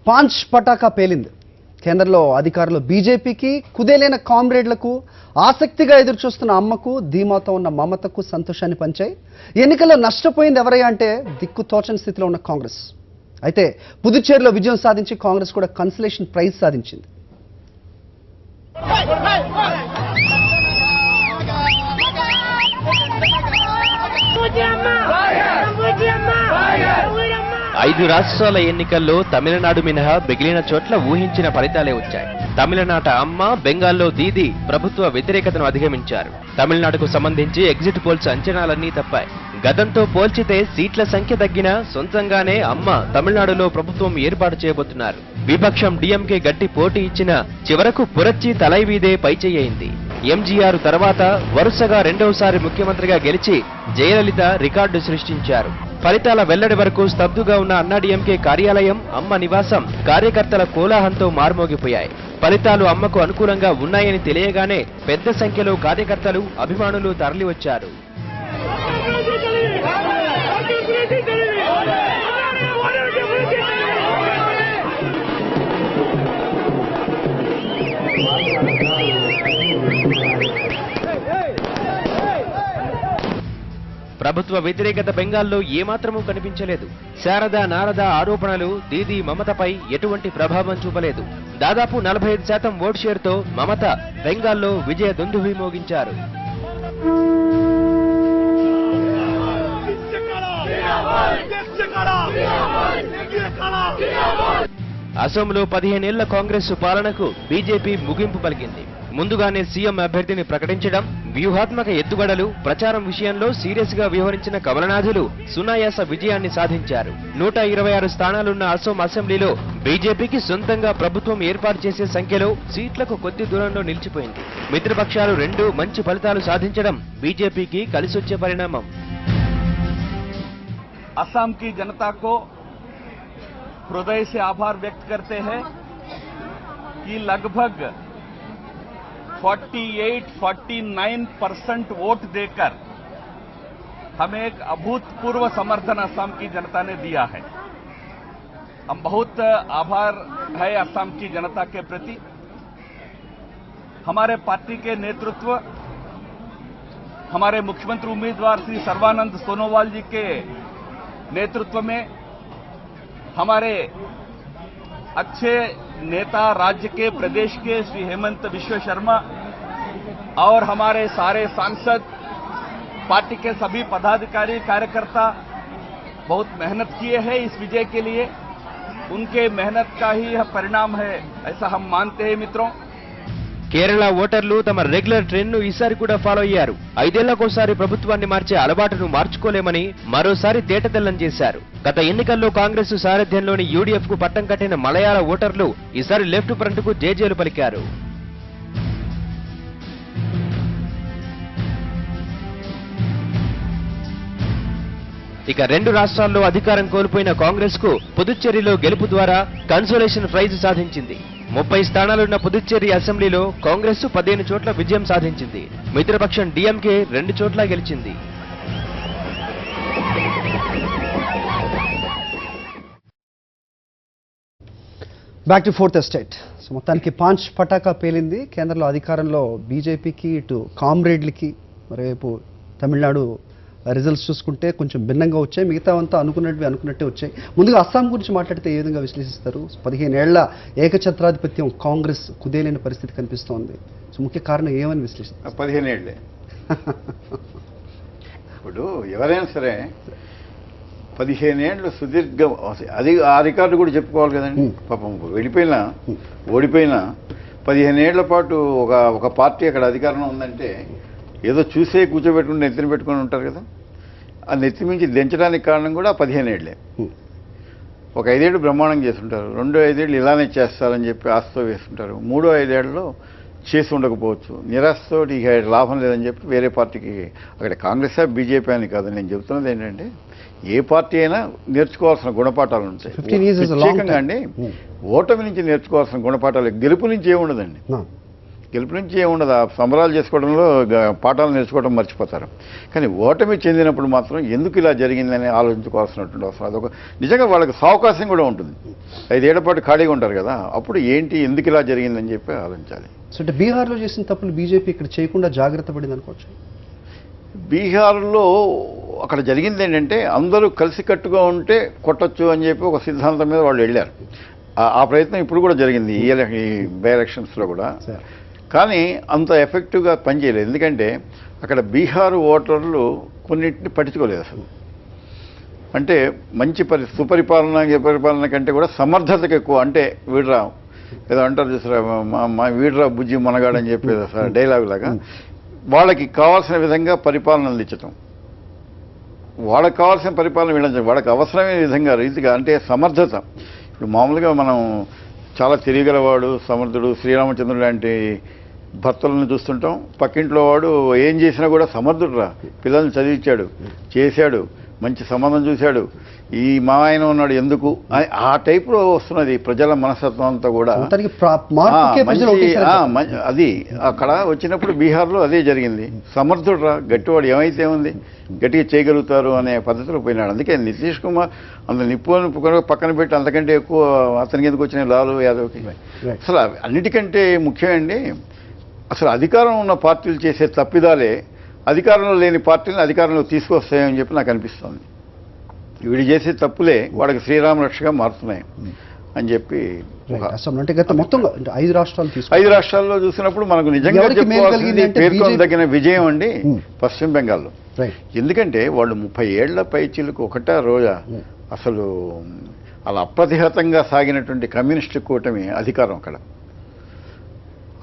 పాంచ్ పటాకా పేలింది. కేంద్రంలో అధికారులు బీజేపీకి, కుదేలైన కామ్రేడ్లకు, ఆసక్తిగా ఎదురుచూస్తున్న అమ్మకు, ధీమాతో ఉన్న మమతకు సంతోషాన్ని పంచాయి. ఎన్నికల్లో నష్టపోయింది ఎవరయ్యా అంటే దిక్కు తోచని స్థితిలో ఉన్న కాంగ్రెస్. అయితే పుదుచ్చేరిలో విజయం సాధించి కాంగ్రెస్ కూడా కన్సలేషన్ ప్రైజ్ సాధించింది. ఐదు రాష్ట్రాల ఎన్నికల్లో తమిళనాడు మినహా మిగిలిన చోట్ల ఊహించిన ఫలితాలే వచ్చాయి. తమిళనాట అమ్మ, బెంగాల్లో దీదీ ప్రభుత్వ వ్యతిరేకతను అధిగమించారు. తమిళనాడుకు సంబంధించి ఎగ్జిట్ పోల్స్ అంచనాలన్నీ తప్పాయి. గతంతో పోల్చితే సీట్ల సంఖ్య తగ్గినా సొంతంగానే అమ్మ తమిళనాడులో ప్రభుత్వం ఏర్పాటు చేయబోతున్నారు. విపక్షం డిఎంకే గట్టి పోటీ ఇచ్చినా చివరకు పురచ్చి తలైవీదే పైచేయింది. ఎంజీఆర్ తర్వాత వరుసగా రెండవసారి ముఖ్యమంత్రిగా గెలిచి జయలలిత రికార్డు సృష్టించారు. ఫలితాల వెల్లడి వరకు స్తబ్దుగా ఉన్న అన్నాడీఎంకే కార్యాలయం, అమ్మ నివాసం కార్యకర్తల కోలాహలంతో మార్మోగిపోయాయి. ఫలితాలు అమ్మకు అనుకూలంగా ఉన్నాయని తెలియగానే పెద్ద సంఖ్యలో కార్యకర్తలు, అభిమానులు తరలివచ్చారు. ప్రభుత్వ వ్యతిరేకత బెంగాల్లో ఏమాత్రమూ కనిపించలేదు. శారద, నారద ఆరోపణలు దీదీ మమతపై ఎటువంటి ప్రభావం చూపలేదు. దాదాపు 45% ఓట్ షేర్తో మమత బెంగాల్లో విజయ దుందుభి మోగించారు. అసోంలో 15 ఏళ్ల కాంగ్రెస్ పాలనకు బీజేపీ ముగింపు పలికింది. ముందుగానే సీఎం అభ్యర్థిని ప్రకటించడం, వ్యూహాత్మక ఎత్తుగడలు, ప్రచారం విషయంలో సీరియస్ గా వ్యవహరించిన కమలనాథులు సునాయాస విజయాన్ని సాధించారు. 126 స్థానాలున్న అసోం అసెంబ్లీలో బీజేపీకి సొంతంగా ప్రభుత్వం ఏర్పాటు చేసే సంఖ్యలో సీట్లకు కొద్ది దూరంలో నిలిచిపోయింది. మిత్రపక్షాలు రెండూ మంచి ఫలితాలు సాధించడం బీజేపీకి కలిసొచ్చే పరిణామం. असम की जनता को हृदय से आभार व्यक्त करते हैं कि लगभग 48-49% वोट देकर हमें एक अभूतपूर्व समर्थन असम की जनता ने दिया है। हम बहुत आभार है असम की जनता के प्रति। हमारे पार्टी के नेतृत्व, हमारे मुख्यमंत्री उम्मीदवार श्री सर्बानंद सोनोवाल जी के नेतृत्व में हमारे अच्छे नेता राज्य के, प्रदेश के श्री हेमंत बिश्व शर्मा और हमारे सारे सांसद, पार्टी के सभी पदाधिकारी, कार्यकर्ता बहुत मेहनत किए हैं इस विजय के लिए। उनके मेहनत का ही यह परिणाम है, ऐसा हम मानते हैं मित्रों। కేరళ ఓటర్లు తమ రెగ్యులర్ ట్రెండ్ను ఈసారి కూడా ఫాలో అయ్యారు. 5 ఏళ్లకోసారి ప్రభుత్వాన్ని మార్చే అలవాటును మార్చుకోలేమని మరోసారి తేటతెల్లం చేశారు. గత ఎన్నికల్లో కాంగ్రెస్ సారథ్యంలోని యూడీఎఫ్ కు పట్టం కట్టిన మలయాళ ఓటర్లు ఈసారి లెఫ్ట్ ఫ్రంట్ కు జేజేలు పలికారు. ఇక రెండు రాష్ట్రాల్లో అధికారం కోల్పోయిన కాంగ్రెస్ కు పుదుచ్చేరిలో గెలుపు ద్వారా కన్సోలేషన్ ప్రైజ్ సాధించింది. 30 స్థానాలున్న పుదుచ్చేరి అసెంబ్లీలో కాంగ్రెస్ 15 చోట్ల విజయం సాధించింది. మిత్రపక్షం డిఎంకే 2 చోట్ల గెలిచింది. Back to fourth estate. So మొత్తానికి పాంచ్ పటాకా పేలింది. కేంద్రంలో అధికారంలో బీజేపీకి, ఇటు కామ్రేడ్లకి, మరోవైపు తమిళనాడు రిజల్ట్స్ చూసుకుంటే కొంచెం భిన్నంగా వచ్చాయి. మిగతా అంతా అనుకున్నట్టే వచ్చాయి. ముందుగా అస్సాం గురించి మాట్లాడితే ఏ విధంగా విశ్లేషిస్తారు? 15 ఏళ్ల ఏకఛత్రాధిపత్యం కాంగ్రెస్ కుదేలైన పరిస్థితి కనిపిస్తోంది. సో ముఖ్య కారణం ఏమని విశ్లేషిస్తారు? 15 ఏళ్లే. ఇప్పుడు ఎవరైనా సరే 15 ఏళ్ళు సుదీర్ఘ, అది ఆ రికార్డు కూడా చెప్పుకోవాలి కదండి. పాపం ఓడిపోయినా 15 ఏళ్ల పాటు ఒక పార్టీ అక్కడ అధికారంలో ఉందంటే ఏదో చూసే కూర్చోబెట్టుకుని నెత్తిన పెట్టుకుని ఉంటారు కదా. ఆ నెత్తి మించి దించడానికి కారణం కూడా 15 ఏళ్లే. ఒక 5 ఏళ్ళు బ్రహ్మాండం చేస్తుంటారు, 2 5 ఏళ్ళు ఇలానే చేస్తారని చెప్పి ఆశతో వేస్తుంటారు, 3 5 ఏళ్లలో చేసి ఉండకపోవచ్చు, నిరాశతో ఇక లాభం లేదని చెప్పి వేరే పార్టీకి, అక్కడ కాంగ్రెస్ బీజేపీ అని కాదు నేను చెబుతున్నది ఏంటంటే ఏ పార్టీ అయినా నేర్చుకోవాల్సిన గుణపాఠాలు ఉంటాయి. ప్రత్యేకంగా అండి ఓటమి నుంచి నేర్చుకోవాల్సిన గుణపాఠాలు, గెలుపు నుంచి ఏముండదండి. గెలుపు నుంచి ఏముండదు, ఆ సంబరాలు చేసుకోవడంలో పాఠాలు నేర్చుకోవడం మర్చిపోతారు. కానీ ఓటమి చెందినప్పుడు మాత్రం ఎందుకు ఇలా జరిగిందని ఆలోచించుకోవాల్సినటువంటి అవసరం, అదొక నిజంగా వాళ్ళకి సావకాశం కూడా ఉంటుంది. 5 ఏళ్ల పాటు ఖాళీగా ఉంటారు కదా, అప్పుడు ఏంటి ఎందుకు ఇలా జరిగిందని చెప్పి ఆలోచించాలి. సో అంటే బీహార్లో చేసిన తప్పులు బీజేపీ ఇక్కడ చేయకుండా జాగ్రత్త పడింది అనుకోవచ్చు. బీహార్లో అక్కడ జరిగింది ఏంటంటే అందరూ కలిసికట్టుగా ఉంటే కొట్టచ్చు అని చెప్పి ఒక సిద్ధాంతం మీద వాళ్ళు వెళ్ళారు. ఆ ప్రయత్నం ఇప్పుడు కూడా జరిగింది ఈ బై ఎలక్షన్స్లో కూడా. కానీ అంత ఎఫెక్టివ్గా పనిచేయలేదు. ఎందుకంటే అక్కడ బీహార్ ఓటర్లు కొన్నింటిని పట్టించుకోలేదు అసలు. అంటే మంచి సుపరిపాలన కంటే కూడా సమర్థతకు ఎక్కువ. అంటే వీడ్రా ఏదో అంటారు చూసారా, మా వీడ్రా బుజ్జి మనగాడని చెప్పేది సార్ డైలాగ్ లాగా, వాళ్ళకి కావాల్సిన విధంగా పరిపాలన అందించటం, వాళ్ళకి కావాల్సిన పరిపాలన వీళ్ళంచడం, వాళ్ళకి అవసరమైన విధంగా రీతిగా, అంటే సమర్థత. ఇప్పుడు మామూలుగా మనం చాలా తెలియగలవాడు సమర్థుడు శ్రీరామచంద్రుడు లాంటి భర్తలను చూస్తుంటాం. పక్కింట్లో వాడు ఏం చేసినా కూడా సమర్థుడు రా, పిల్లల్ని చదివించాడు, చేశాడు, మంచి సంబంధం చూశాడు, ఈ మా ఆయన ఉన్నాడు ఎందుకు, ఆ టైప్లో వస్తున్నది ప్రజల మనస్తత్వం అంతా కూడా. అది అక్కడ వచ్చినప్పుడు బీహార్లో అదే జరిగింది. సమర్థుడు రా, గట్టివాడు ఏమైతే ఉంది, గట్టిగా చేయగలుగుతారు అనే పద్ధతిలో పోయినాడు. అందుకే నితీష్ కుమార్ అంత నిప్పుని పక్కన పెట్టి అంతకంటే ఎక్కువ అతనికి ఎందుకు వచ్చినాయి లాలు యాదవ్కి. అసలు అన్నిటికంటే ముఖ్యమండి, అసలు అధికారం ఉన్న పార్టీలు చేసే తప్పిదాలే అధికారంలో లేని పార్టీలను అధికారంలో తీసుకొస్తాయని చెప్పి నాకు అనిపిస్తుంది. వీడు చేసే తప్పులే వాడికి శ్రీరామ రక్షగా మారుతున్నాయి అని చెప్పి. మొత్తం 5 రాష్ట్రాల్లో చూసినప్పుడు మనకు నిజంగా చెప్పుకోవాల్సింది పేర్కొనదగిన విజయం అండి పశ్చిమ బెంగాల్లో. ఎందుకంటే వాళ్ళు 30 ఏళ్ల పైచీలకు ఒకటా రోజా అసలు అలా అప్రతిహతంగా సాగినటువంటి కమ్యూనిస్టు కూటమి అధికారం అక్కడ.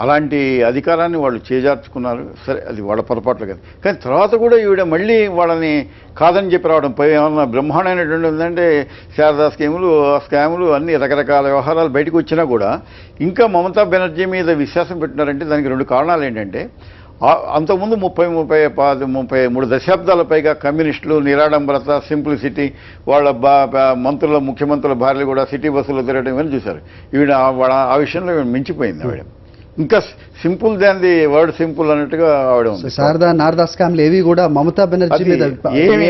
అలాంటి అధికారాన్ని వాళ్ళు చేజార్చుకున్నారు. సరే, అది వాళ్ళ పొరపాట్లు కదా. కానీ తర్వాత కూడా ఈవిడ మళ్ళీ వాళ్ళని కాదని చెప్పి రావడం పై ఏమన్నా బ్రహ్మాండమైనటువంటి ఉందంటే శారదా స్కాములు అన్ని రకరకాల వ్యవహారాలు బయటకు వచ్చినా కూడా ఇంకా మమతా బెనర్జీ మీద విశ్వాసం పెట్టినారంటే దానికి 2 కారణాలు ఏంటంటే, అంతకుముందు 33 దశాబ్దాల పైగా కమ్యూనిస్టులు నిరాడంబరత, సింప్లిసిటీ, వాళ్ళ ముఖ్యమంత్రుల భార్యలు కూడా సిటీ బస్సులో తిరగడం ఇవన్నీ చూశారు. ఈవిడ ఆ విషయంలో మించిపోయింది. ఆవిడ ఇంకా simple than the word simple అన్నట్టుగా ఆవిడ ఉంది. శారదా నారదా స్కామ్లు ఏవి కూడా మమతా బెనర్జీ మీద ఏమీ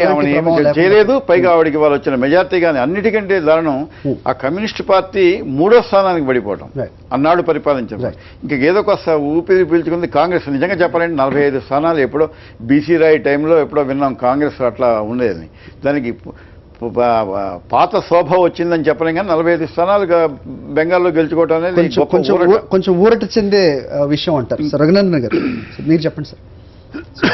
చేయలేదు. పైగా ఆవిడకి వాళ్ళు వచ్చిన మెజార్టీ కానీ అన్నిటికంటే దారుణం ఆ కమ్యూనిస్ట్ పార్టీ 3వ స్థానానికి పడిపోవడం అన్నాడు పరిపాలించారు. ఇంకా ఏదో కొత్త ఊపిరి పీల్చుకుంది కాంగ్రెస్. నిజంగా చెప్పాలంటే 45 స్థానాలు ఎప్పుడో బీసీ రాయ్ టైంలో ఎప్పుడో విన్నాం కాంగ్రెస్ అట్లా ఉండేది. దానికి పాత శోభ వచ్చిందని చెప్పలేం కానీ 45 స్థానాలుగా బెంగాల్లో గెలుచుకోవటం అనేది కొంచెం ఊరట చెందే విషయం అంటారు. సార్ రఘునందన్ గారు మీరు చెప్పండి సార్.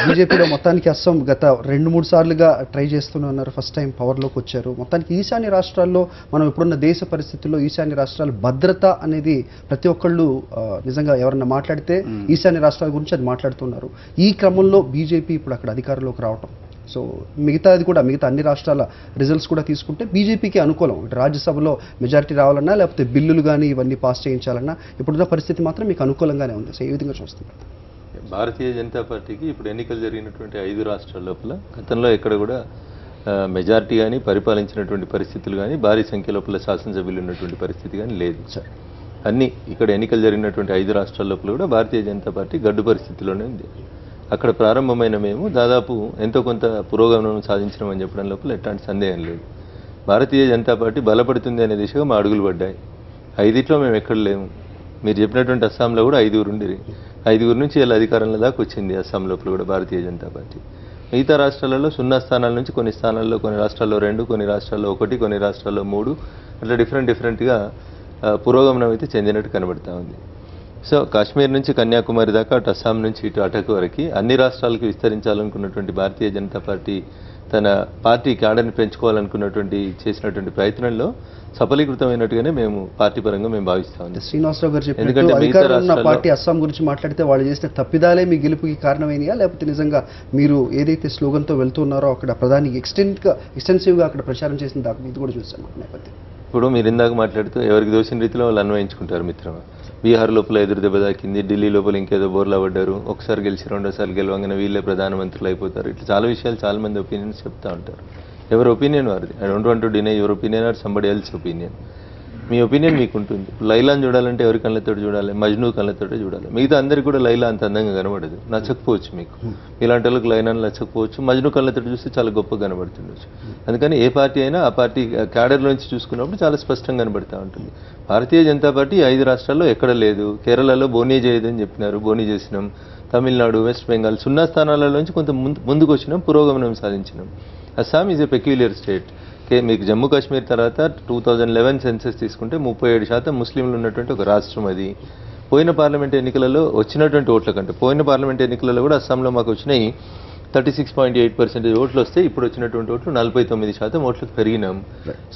బీజేపీలో మొత్తానికి అస్సాం గత 2-3 సార్లుగా ట్రై చేస్తున్నారు. ఫస్ట్ టైం పవర్లోకి వచ్చారు. మొత్తానికి ఈశాన్య రాష్ట్రాల్లో మనం ఇప్పుడున్న దేశ పరిస్థితుల్లో ఈశాన్య రాష్ట్రాల భద్రత అనేది ప్రతి ఒక్కళ్ళు నిజంగా ఎవరన్నా మాట్లాడితే ఈశాన్య రాష్ట్రాల గురించి అది మాట్లాడుతున్నారు. ఈ క్రమంలో బీజేపీ ఇప్పుడు అక్కడ అధికారంలోకి రావటం, సో మిగతా అన్ని రాష్ట్రాల రిజల్ట్స్ కూడా తీసుకుంటే బీజేపీకి అనుకూలం. రాజ్యసభలో మెజారిటీ రావాలన్నా లేకపోతే బిల్లులు కానీ ఇవన్నీ పాస్ చేయించాలన్నా ఇప్పుడున్న పరిస్థితి మాత్రం మీకు అనుకూలంగానే ఉంది. సో ఏ విధంగా చూస్తున్నారు? భారతీయ జనతా పార్టీకి ఇప్పుడు ఎన్నికలు జరిగినటువంటి 5 రాష్ట్రాల లోపల గతంలో ఎక్కడ కూడా మెజారిటీ కానీ పరిపాలించినటువంటి పరిస్థితులు కానీ భారీ సంఖ్య లోపల శాసనసభ్యులు ఉన్నటువంటి పరిస్థితి కానీ లేదు. అన్నీ ఇక్కడ ఎన్నికలు జరిగినటువంటి 5 రాష్ట్రాల లోపల కూడా భారతీయ జనతా పార్టీ గడ్డు పరిస్థితిలోనే ఉంది. అక్కడ ప్రారంభమైన మేము దాదాపు ఎంతో కొంత పురోగమనం సాధించడం చెప్పడం లోపల ఎట్లాంటి సందేహం లేదు. భారతీయ జనతా పార్టీ బలపడుతుంది అనే దిశగా మా అడుగులు పడ్డాయి. 5లో మేము ఎక్కడ లేము. మీరు చెప్పినటువంటి అస్సాంలో కూడా 5 ఉండేది. 5 నుంచి ఇలా అధికారంలో దాకా వచ్చింది అస్సాం లోపల కూడా భారతీయ జనతా పార్టీ. మిగతా రాష్ట్రాలలో 0 స్థానాల నుంచి కొన్ని స్థానాల్లో, కొన్ని రాష్ట్రాల్లో 2, కొన్ని రాష్ట్రాల్లో 1, కొన్ని రాష్ట్రాల్లో 3 అట్లా డిఫరెంట్గా పురోగమనం అయితే చెందినట్టు కనబడతా ఉంది. సో కాశ్మీర్ నుంచి కన్యాకుమారి దాకా అటు అస్సాం నుంచి ఇటు అటక్ వరకు అన్ని రాష్ట్రాలకు విస్తరించాలనుకున్నటువంటి భారతీయ జనతా పార్టీ తన పార్టీ క్యాడర్ని పెంచుకోవాలనుకున్నటువంటి చేసినటువంటి ప్రయత్నంలో సఫలీకృతమైనట్టుగానే మేము పార్టీ పరంగా మేము భావిస్తాం. శ్రీనివాసరావు గారు చెప్పినట్టు అధికారంలో పార్టీ అస్సాం గురించి మాట్లాడితే వాళ్ళు చేసిన తప్పిదాలే మీ గెలుపుకి కారణమైనయా, లేకపోతే నిజంగా మీరు ఏదైతే స్లోగన్తో వెళ్తున్నారో అక్కడ ప్రధాని ఎక్స్టెన్సివ్గా అక్కడ ప్రచారం చేసిన దాకా ఇది కూడా చూసాం నేపథ్యం. ఇప్పుడు మీరు ఇందాక మాట్లాడుతూ ఎవరికి దోచిన రీతిలో వాళ్ళు అన్వయించుకుంటారు మిత్రమా. బీహార్ లోపల ఎదురు దెబ్బ తాకింది, ఢిల్లీ లోపల ఇంకేదో బోర్లా పడ్డారు, ఒకసారి గెలిచి 2వ గెలవంగానే వీళ్ళే ప్రధానమంత్రులు అయిపోతారు. ఇట్లా చాలా విషయాలు చాలా మంది ఒపీనియన్స్ చెప్తూ ఉంటారు. ఎవరి ఒపీనియన్ వారిది. I don't want to deny your opinion or somebody else opinion. Me opinion మీకు ఉంటుంది. లైలాని చూడాలంటే ఎవరి కళ్ళతో చూడాలి? మజ్ను కళ్ళతో చూడాలి. మిగతా అందరికీ కూడా లైలా అంత అందంగా కనబడదు, నచ్చకపోవచ్చు. మీకు ఇలాంటి వాళ్ళకి లైలాని నచ్చకపోవచ్చు, మజ్ను కళ్ళతో చూస్తే చాలా గొప్పగా కనబడుతుండొచ్చు. అందుకని ఏ పార్టీ అయినా ఆ పార్టీ క్యాడర్లోంచి చూసుకున్నప్పుడు చాలా స్పష్టంగా కనబడుతూ ఉంటుంది. భారతీయ జనతా పార్టీ 5 రాష్ట్రాల్లో ఎక్కడ లేదు. కేరళలో బోనీ చేయదని చెప్పినారు, బోనీ చేసినాం. తమిళనాడు, వెస్ట్ బెంగాల్ 0 స్థానాలలోంచి కొంత ముందుకు వచ్చినాం, పురోగమనం సాధించినాం. Assam is a peculiar state. మీకు జమ్మూ కాశ్మీర్ తర్వాత 2011 సెన్సెస్ తీసుకుంటే 37% ముస్లింలు ఉన్నటువంటి ఒక రాష్ట్రం అది. పోయిన పార్లమెంట్ ఎన్నికలలో వచ్చినటువంటి ఓట్ల కంటే పోయిన పార్లమెంట్ ఎన్నికలలో కూడా అస్సాంలో మాకు వచ్చినాయి 36.8% ఓట్లు వస్తే ఇప్పుడు వచ్చినటువంటి ఓట్లు 49% ఓట్లకు పెరిగినాం.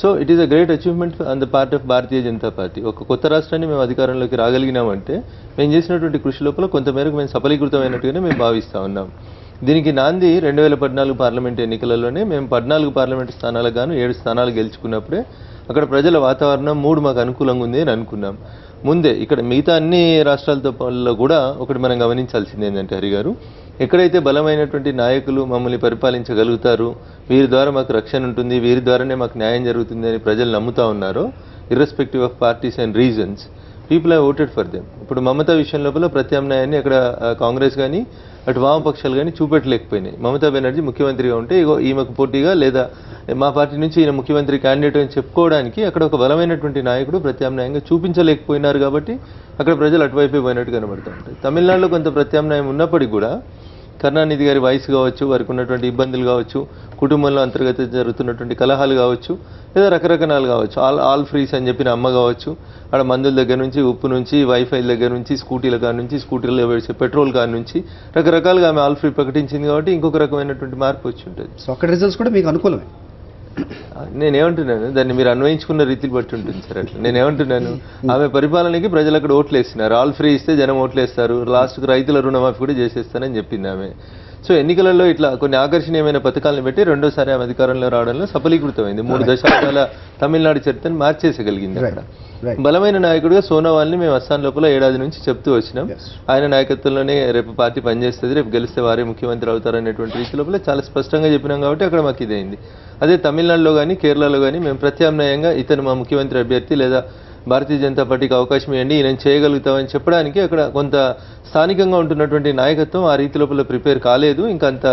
So it is a great achievement on the part of Bharatiya Janata Party. ఒక కొత్త రాష్ట్రాన్ని మేము అధికారంలోకి రాగలిగినామంటే మేము చేసినటువంటి కృషి లోపల కొంతమేరకు మేము సఫలీకృతమైనట్టుగానే మేము భావిస్తూ ఉన్నాం. దీనికి నాంది 2014 పార్లమెంట్ ఎన్నికలలోనే మేము 14 పార్లమెంట్ స్థానాలకు గాను 7 స్థానాలు గెలుచుకున్నప్పుడే అక్కడ ప్రజల వాతావరణం 3 మాకు అనుకూలంగా ఉంది అని అనుకున్నాం. ముందే ఇక్కడ మిగతా అన్ని రాష్ట్రాలతో కూడా ఒకటి మనం గమనించాల్సింది ఏంటంటే హరి గారు, ఎక్కడైతే బలమైనటువంటి నాయకులు మమ్మల్ని పరిపాలించగలుగుతారు, వీరి ద్వారా మాకు రక్షణ ఉంటుంది, వీరి ద్వారానే మాకు న్యాయం జరుగుతుంది అని ప్రజలు నమ్ముతా ఉన్నారో, irrespective of parties and reasons, people have voted for them. ఇప్పుడు మమతా విషయం లోపల ప్రత్యామ్నాయాన్ని అక్కడ కాంగ్రెస్ కానీ అటు వామపక్షాలు కానీ చూపెట్టలేకపోయినాయి. మమతా బెనర్జీ ముఖ్యమంత్రిగా ఉంటే ఇగో ఈమెకు పోటీగా లేదా మా పార్టీ నుంచి ఈయన ముఖ్యమంత్రి క్యాండిడేట్ అని చెప్పుకోవడానికి అక్కడ ఒక బలమైనటువంటి నాయకుడు ప్రత్యామ్నాయంగా చూపించలేకపోయినారు కాబట్టి అక్కడ ప్రజలు అటువైపే పోయినట్టు కనబడుతూ ఉంటాయి. తమిళనాడులో కొంత ప్రత్యామ్నాయం ఉన్నప్పటికీ కూడా కరుణానిధి గారి వయసు కావచ్చు, వారికి ఉన్నటువంటి ఇబ్బందులు కావచ్చు, కుటుంబంలో అంతర్గత జరుగుతున్నటువంటి కలహాలు కావచ్చు, లేదా రకరకాలు కావచ్చు, ఆల్ ఫ్రీస్ అని చెప్పిన అమ్మ కావచ్చు, అక్కడ మందుల దగ్గర నుంచి, ఉప్పు నుంచి, వైఫై దగ్గర నుంచి, స్కూటీల కాడ నుంచి, స్కూటీలో వేసే పెట్రోల్ కాడ నుంచి రకరకాలుగా ఆమె ఆల్ ఫ్రీ ప్రకటించింది కాబట్టి ఇంకొక రకమైనటువంటి మార్పు వచ్చి ఉంటుంది. సో అక్కడ రిజల్ట్స్ కూడా మీకు అనుకూలమే. నేనేమంటున్నాను, దాన్ని మీరు అన్వయించుకున్న రీతిని బట్టి ఉంటుంది సార్. అట్లా నేనేమంటున్నాను, ఆమె పరిపాలనకి ప్రజలు అక్కడ ఓట్లు వేస్తున్నారు. ఆల్ ఫ్రీ ఇస్తే జనం ఓట్లు వేస్తారు, లాస్ట్కి రైతుల రుణమాఫీ కూడా చేసేస్తానని చెప్పింది ఆమె. సో ఎన్నికలలో ఇట్లా కొన్ని ఆకర్షణీయమైన పథకాలను పెట్టి రెండోసారి ఆమె అధికారంలో రావడంలో సఫలీకృతమైంది. 3 దశాబ్దాల తమిళనాడు చరిత్రను మార్చేసగలిగింది. అక్కడ బలమైన నాయకుడిగా సోనోవాల్ని మేము అస్సాం లోపల 7 ఏళ్ల నుంచి చెప్తూ వచ్చినాం. ఆయన నాయకత్వంలోనే రేపు పార్టీ పనిచేస్తుంది, రేపు గెలిస్తే వారే ముఖ్యమంత్రి అవుతారనేటువంటి రీతి లోపల చాలా స్పష్టంగా చెప్పినాం కాబట్టి అక్కడ మాకు ఇదైంది. అదే తమిళనాడులో కానీ కేరళలో కానీ మేము ప్రత్యామ్నాయంగా ఇతను మా ముఖ్యమంత్రి అభ్యర్థి లేదా భారతీయ జనతా పార్టీకి అవకాశం ఇవ్వండి, ఈయన చేయగలుగుతామని చెప్పడానికి అక్కడ కొంత స్థానికంగా ఉంటున్నటువంటి నాయకత్వం ఆ రీతి లోపల ప్రిపేర్ కాలేదు. ఇంకా అంత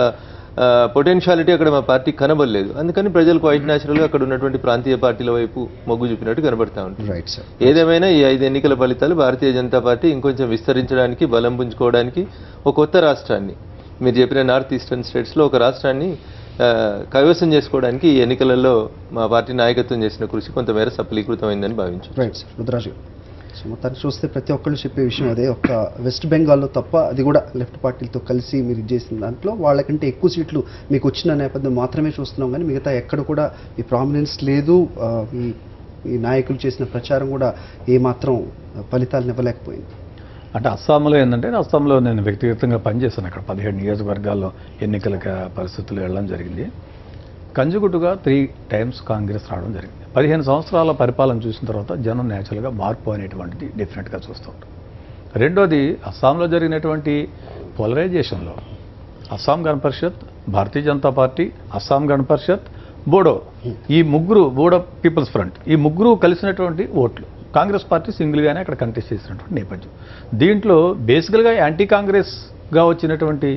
పొటెన్షియాలిటీ అక్కడ మా పార్టీ కనబడలేదు. అందుకని ప్రజలు క్వైట్ న్యాచురల్గా అక్కడ ఉన్నటువంటి ప్రాంతీయ పార్టీల వైపు మొగ్గు చూపినట్టు కనబడతా ఉంటుంది. ఏదేమైనా ఈ 5 ఎన్నికల ఫలితాలు భారతీయ జనతా పార్టీ ఇంకొంచెం విస్తరించడానికి, బలం పుంజుకోవడానికి ఒక కొత్త రాష్ట్రాన్ని, మీరు చెప్పిన నార్త్ ఈస్టర్న్ స్టేట్స్లో ఒక రాష్ట్రాన్ని కైవసం చేసుకోవడానికి ఈ ఎన్నికలలో మా పార్టీ నాయకత్వం చేసిన కృషి కొంతమేర సఫలీకృతమైందని భావించారు. Right sir. రుద్రాజు, సో మొత్తాన్ని చూస్తే ప్రతి ఒక్కళ్ళు చెప్పే విషయం అదే, ఒక్క వెస్ట్ బెంగాల్లో తప్ప, అది కూడా లెఫ్ట్ పార్టీలతో కలిసి మీరు చేసిన దాంట్లో వాళ్ళకంటే ఎక్కువ సీట్లు మీకు వచ్చిన నేపథ్యం మాత్రమే చూస్తున్నాం, కానీ మిగతా ఎక్కడ కూడా ఈ ప్రామినెన్స్ లేదు. ఈ నాయకులు చేసిన ప్రచారం కూడా ఏమాత్రం ఫలితాలను ఇవ్వలేకపోయింది. అంటే అస్సాంలో ఏంటంటే, అస్సాంలో నేను వ్యక్తిగతంగా పనిచేశాను. అక్కడ 17 నియోజకవర్గాల్లో ఎన్నికల పరిస్థితులు వెళ్ళడం జరిగింది. కంజుగుట్టుగా 3 టైమ్స్ కాంగ్రెస్ రావడం జరిగింది. 15 సంవత్సరాల పరిపాలన చూసిన తర్వాత జనం న్యాచురల్గా మార్పు అనేటువంటిది డెఫినెట్గా చూస్తూ ఉంటారు. రెండోది, అస్సాంలో జరిగినటువంటి పోలరైజేషన్లో అస్సాం గణ పరిషత్, భారతీయ జనతా పార్టీ, అస్సాం గణ పరిషత్, బోడో, ఈ ముగ్గురు, బోడో పీపుల్స్ ఫ్రంట్, ఈ ముగ్గురు కలిసినటువంటి ఓట్లు కాంగ్రెస్ పార్టీ సింగిల్గానే అక్కడ కంటెస్ట్ చేసినటువంటి నేపథ్యం. దీంట్లో బేసికల్గా యాంటీ కాంగ్రెస్గా వచ్చినటువంటి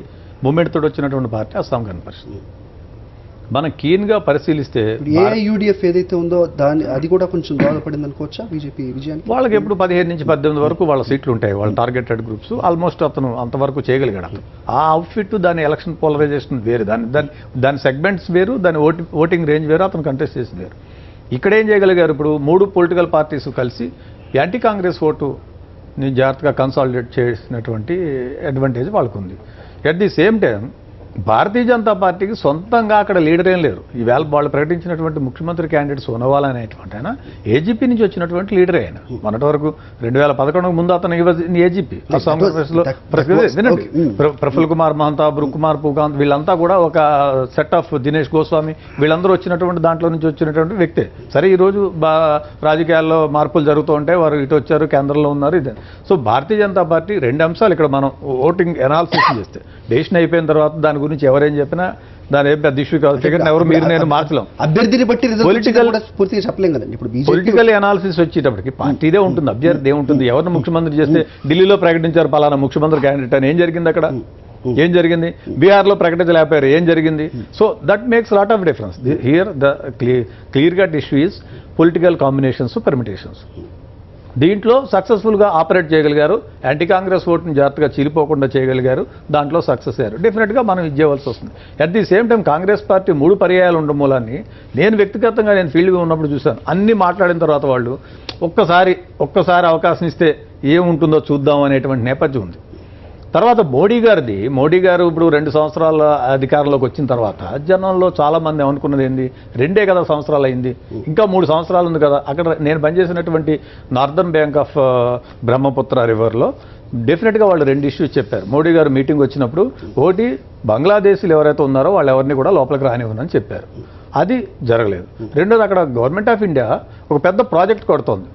మూమెంట్ తోటి వచ్చినటువంటి పార్టీ అస్సాం గణ పరిషత్. మనం కీన్గా పరిశీలిస్తే ఏఐయుడిఎఫ్ ఏదైతే ఉందో అది కూడా కొంచెం దోహదపడింది అనుకోవచ్చా బీజేపీ విజయానికి? వాళ్ళకి ఎప్పుడు 15 నుంచి 18 వరకు వాళ్ళ సీట్లు ఉంటాయి, వాళ్ళ టార్గెటెడ్ గ్రూప్స్. ఆల్మోస్ట్ అతను అంతవరకు చేయగలిగాడు. అతను ఆ అవుట్ఫిట్, దాని ఎలక్షన్ పోలరైజేషన్ వేరు, దాని సెగ్మెంట్స్ వేరు, దాని ఓటింగ్ రేంజ్ వేరు, అతను కంటెస్ట్ చేసింది వేరు. ఇక్కడ ఏం చేయగలిగారు, ఇప్పుడు 3 పొలిటికల్ పార్టీస్ కలిసి యాంటీ కాంగ్రెస్ ఓటుని జాగ్రత్తగా కన్సాలిడేట్ చేసినటువంటి అడ్వాంటేజ్ వాళ్ళకు ఉంది. At the same time Bharatiya Janata పార్టీకి సొంతంగా అక్కడ లీడర్ ఏం లేరు. ఈవేళ వాళ్ళు ప్రకటించినటువంటి ముఖ్యమంత్రి క్యాండిడేట్ సోనోవాల్ అనేటువంటి ఆయన ఏజీపీ నుంచి వచ్చినటువంటి లీడరే. ఆయన మొన్నటి వరకు 2011 ముందు అతను ఏజీపీ అస్సాం కాంగ్రెస్లో వినండి, ప్రఫుల్ కుమార్ మహంతా, బృకుమార్ పూకాంత్, వీళ్ళంతా కూడా ఒక సెట్ ఆఫ్ దినేష్ గోస్వామి, వీళ్ళందరూ వచ్చినటువంటి దాంట్లో నుంచి వచ్చినటువంటి వ్యక్తే. సరే, ఈరోజు రాజకీయాల్లో మార్పులు జరుగుతూ ఉంటాయి, వారు ఇటు వచ్చారు, కేంద్రంలో ఉన్నారు. ఇదే సో భారతీయ జనతా పార్టీ 2 అంశాలు ఇక్కడ మనం ఓటింగ్ ఎనాలిసిస్ చేస్తే, డెసిషన్ అయిపోయిన తర్వాత దాని గురించి ఎవరేం చెప్పినా దాని ఏం పెద్ద ఇష్యూ కాదు. టికెట్ ఎవరు మీరు నేను మార్చలేం. అభ్యర్థిని బట్టి Political- పూర్తిగా చెప్పలేం కదండి. ఇప్పుడు పొలిటికల్ అనాలిసిస్ వచ్చేటప్పటికి పార్టీదే ఉంటుంది, అభ్యర్థి ఏముంటుంది, ఎవరిని ముఖ్యమంత్రి చేస్తే ఢిల్లీలో ప్రకటించారు పలానా ముఖ్యమంత్రి క్యాండిడేట్ అని, ఏం జరిగింది అక్కడ, ఏం జరిగింది, బీహార్లో ప్రకటించలేకపోయారు, ఏం జరిగింది. So that makes lot of difference. Here the clear cut issue is political combinations, permutations. దీంట్లో సక్సెస్ఫుల్గా ఆపరేట్ చేయగలిగారు, యాంటీ కాంగ్రెస్ ఓటుని జాగ్రత్తగా చీలిపోకుండా చేయగలిగారు, దాంట్లో సక్సెస్ అయ్యారు. డెఫినెట్గా మనం ఇచ్చేయవలసి వస్తుంది. At the same time Congress party 3 పర్యాయాలు ఉండడం మూలాన్ని నేను వ్యక్తిగతంగా నేను ఫీల్డ్గా ఉన్నప్పుడు చూశాను. అన్నీ మాట్లాడిన తర్వాత వాళ్ళు ఒక్కసారి అవకాశం ఇస్తే ఏముంటుందో చూద్దాం అనేటువంటి నేపథ్యం ఉంది. తర్వాత మోడీ గారు ఇప్పుడు 2 సంవత్సరాల అధికారంలోకి వచ్చిన తర్వాత జనంలో చాలామంది ఏమనుకున్నది ఏంది, 2 కదా సంవత్సరాలు అయింది, ఇంకా 3 సంవత్సరాలు ఉంది కదా. అక్కడ నేను పనిచేసినటువంటి నార్దర్న్ బ్యాంక్ ఆఫ్ బ్రహ్మపుత్ర రివర్లో డెఫినెట్గా వాళ్ళు 2 ఇష్యూస్ చెప్పారు. మోడీ గారు మీటింగ్ వచ్చినప్పుడు ఒకటి, బంగ్లాదేశీలు ఎవరైతే ఉన్నారో వాళ్ళు ఎవరిని కూడా లోపలికి రానివ్వనని చెప్పారు. అది జరగలేదు. రెండోది, అక్కడ గవర్నమెంట్ ఆఫ్ ఇండియా ఒక పెద్ద ప్రాజెక్ట్ కడుతోంది,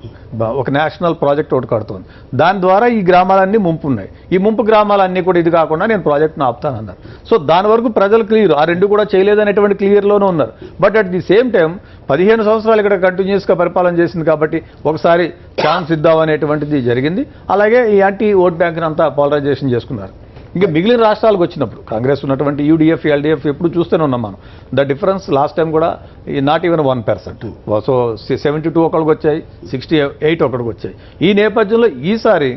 ఒక నేషనల్ ప్రాజెక్ట్ ఒకటి కడుతోంది. దాని ద్వారా ఈ గ్రామాలన్నీ ముంపు ఉన్నాయి. ఈ ముంపు గ్రామాలన్నీ కూడా ఇది కాకుండా నేను ప్రాజెక్ట్ను ఆపుతానన్నారు. సో దాని వరకు ప్రజలు క్లియర్, ఆ 2 కూడా చేయలేదనేటువంటి క్లియర్లోనే ఉన్నారు. But at the same time 15 సంవత్సరాలు ఇక్కడ కంటిన్యూస్గా పరిపాలన చేసింది కాబట్టి ఒకసారి ఛాన్స్ ఇద్దామనేటువంటిది జరిగింది. అలాగే ఈ యాంటీ ఓట్ బ్యాంక్ని అంతా పోలరైజేషన్ చేసుకున్నారు. ఇంకా మిగిలిన రాష్ట్రాలకు వచ్చినప్పుడు కాంగ్రెస్ ఉన్నటువంటి యూడీఎఫ్, ఎల్డీఎఫ్ ఎప్పుడు చూస్తూనే ఉన్నాం మనం. ద డిఫరెన్స్ లాస్ట్ టైం కూడా నాట్ ఈవెన్ 1%. సో 72 ఒకళ్ళకి వచ్చాయి, 68 ఒకటికి వచ్చాయి. ఈ నేపథ్యంలో ఈసారి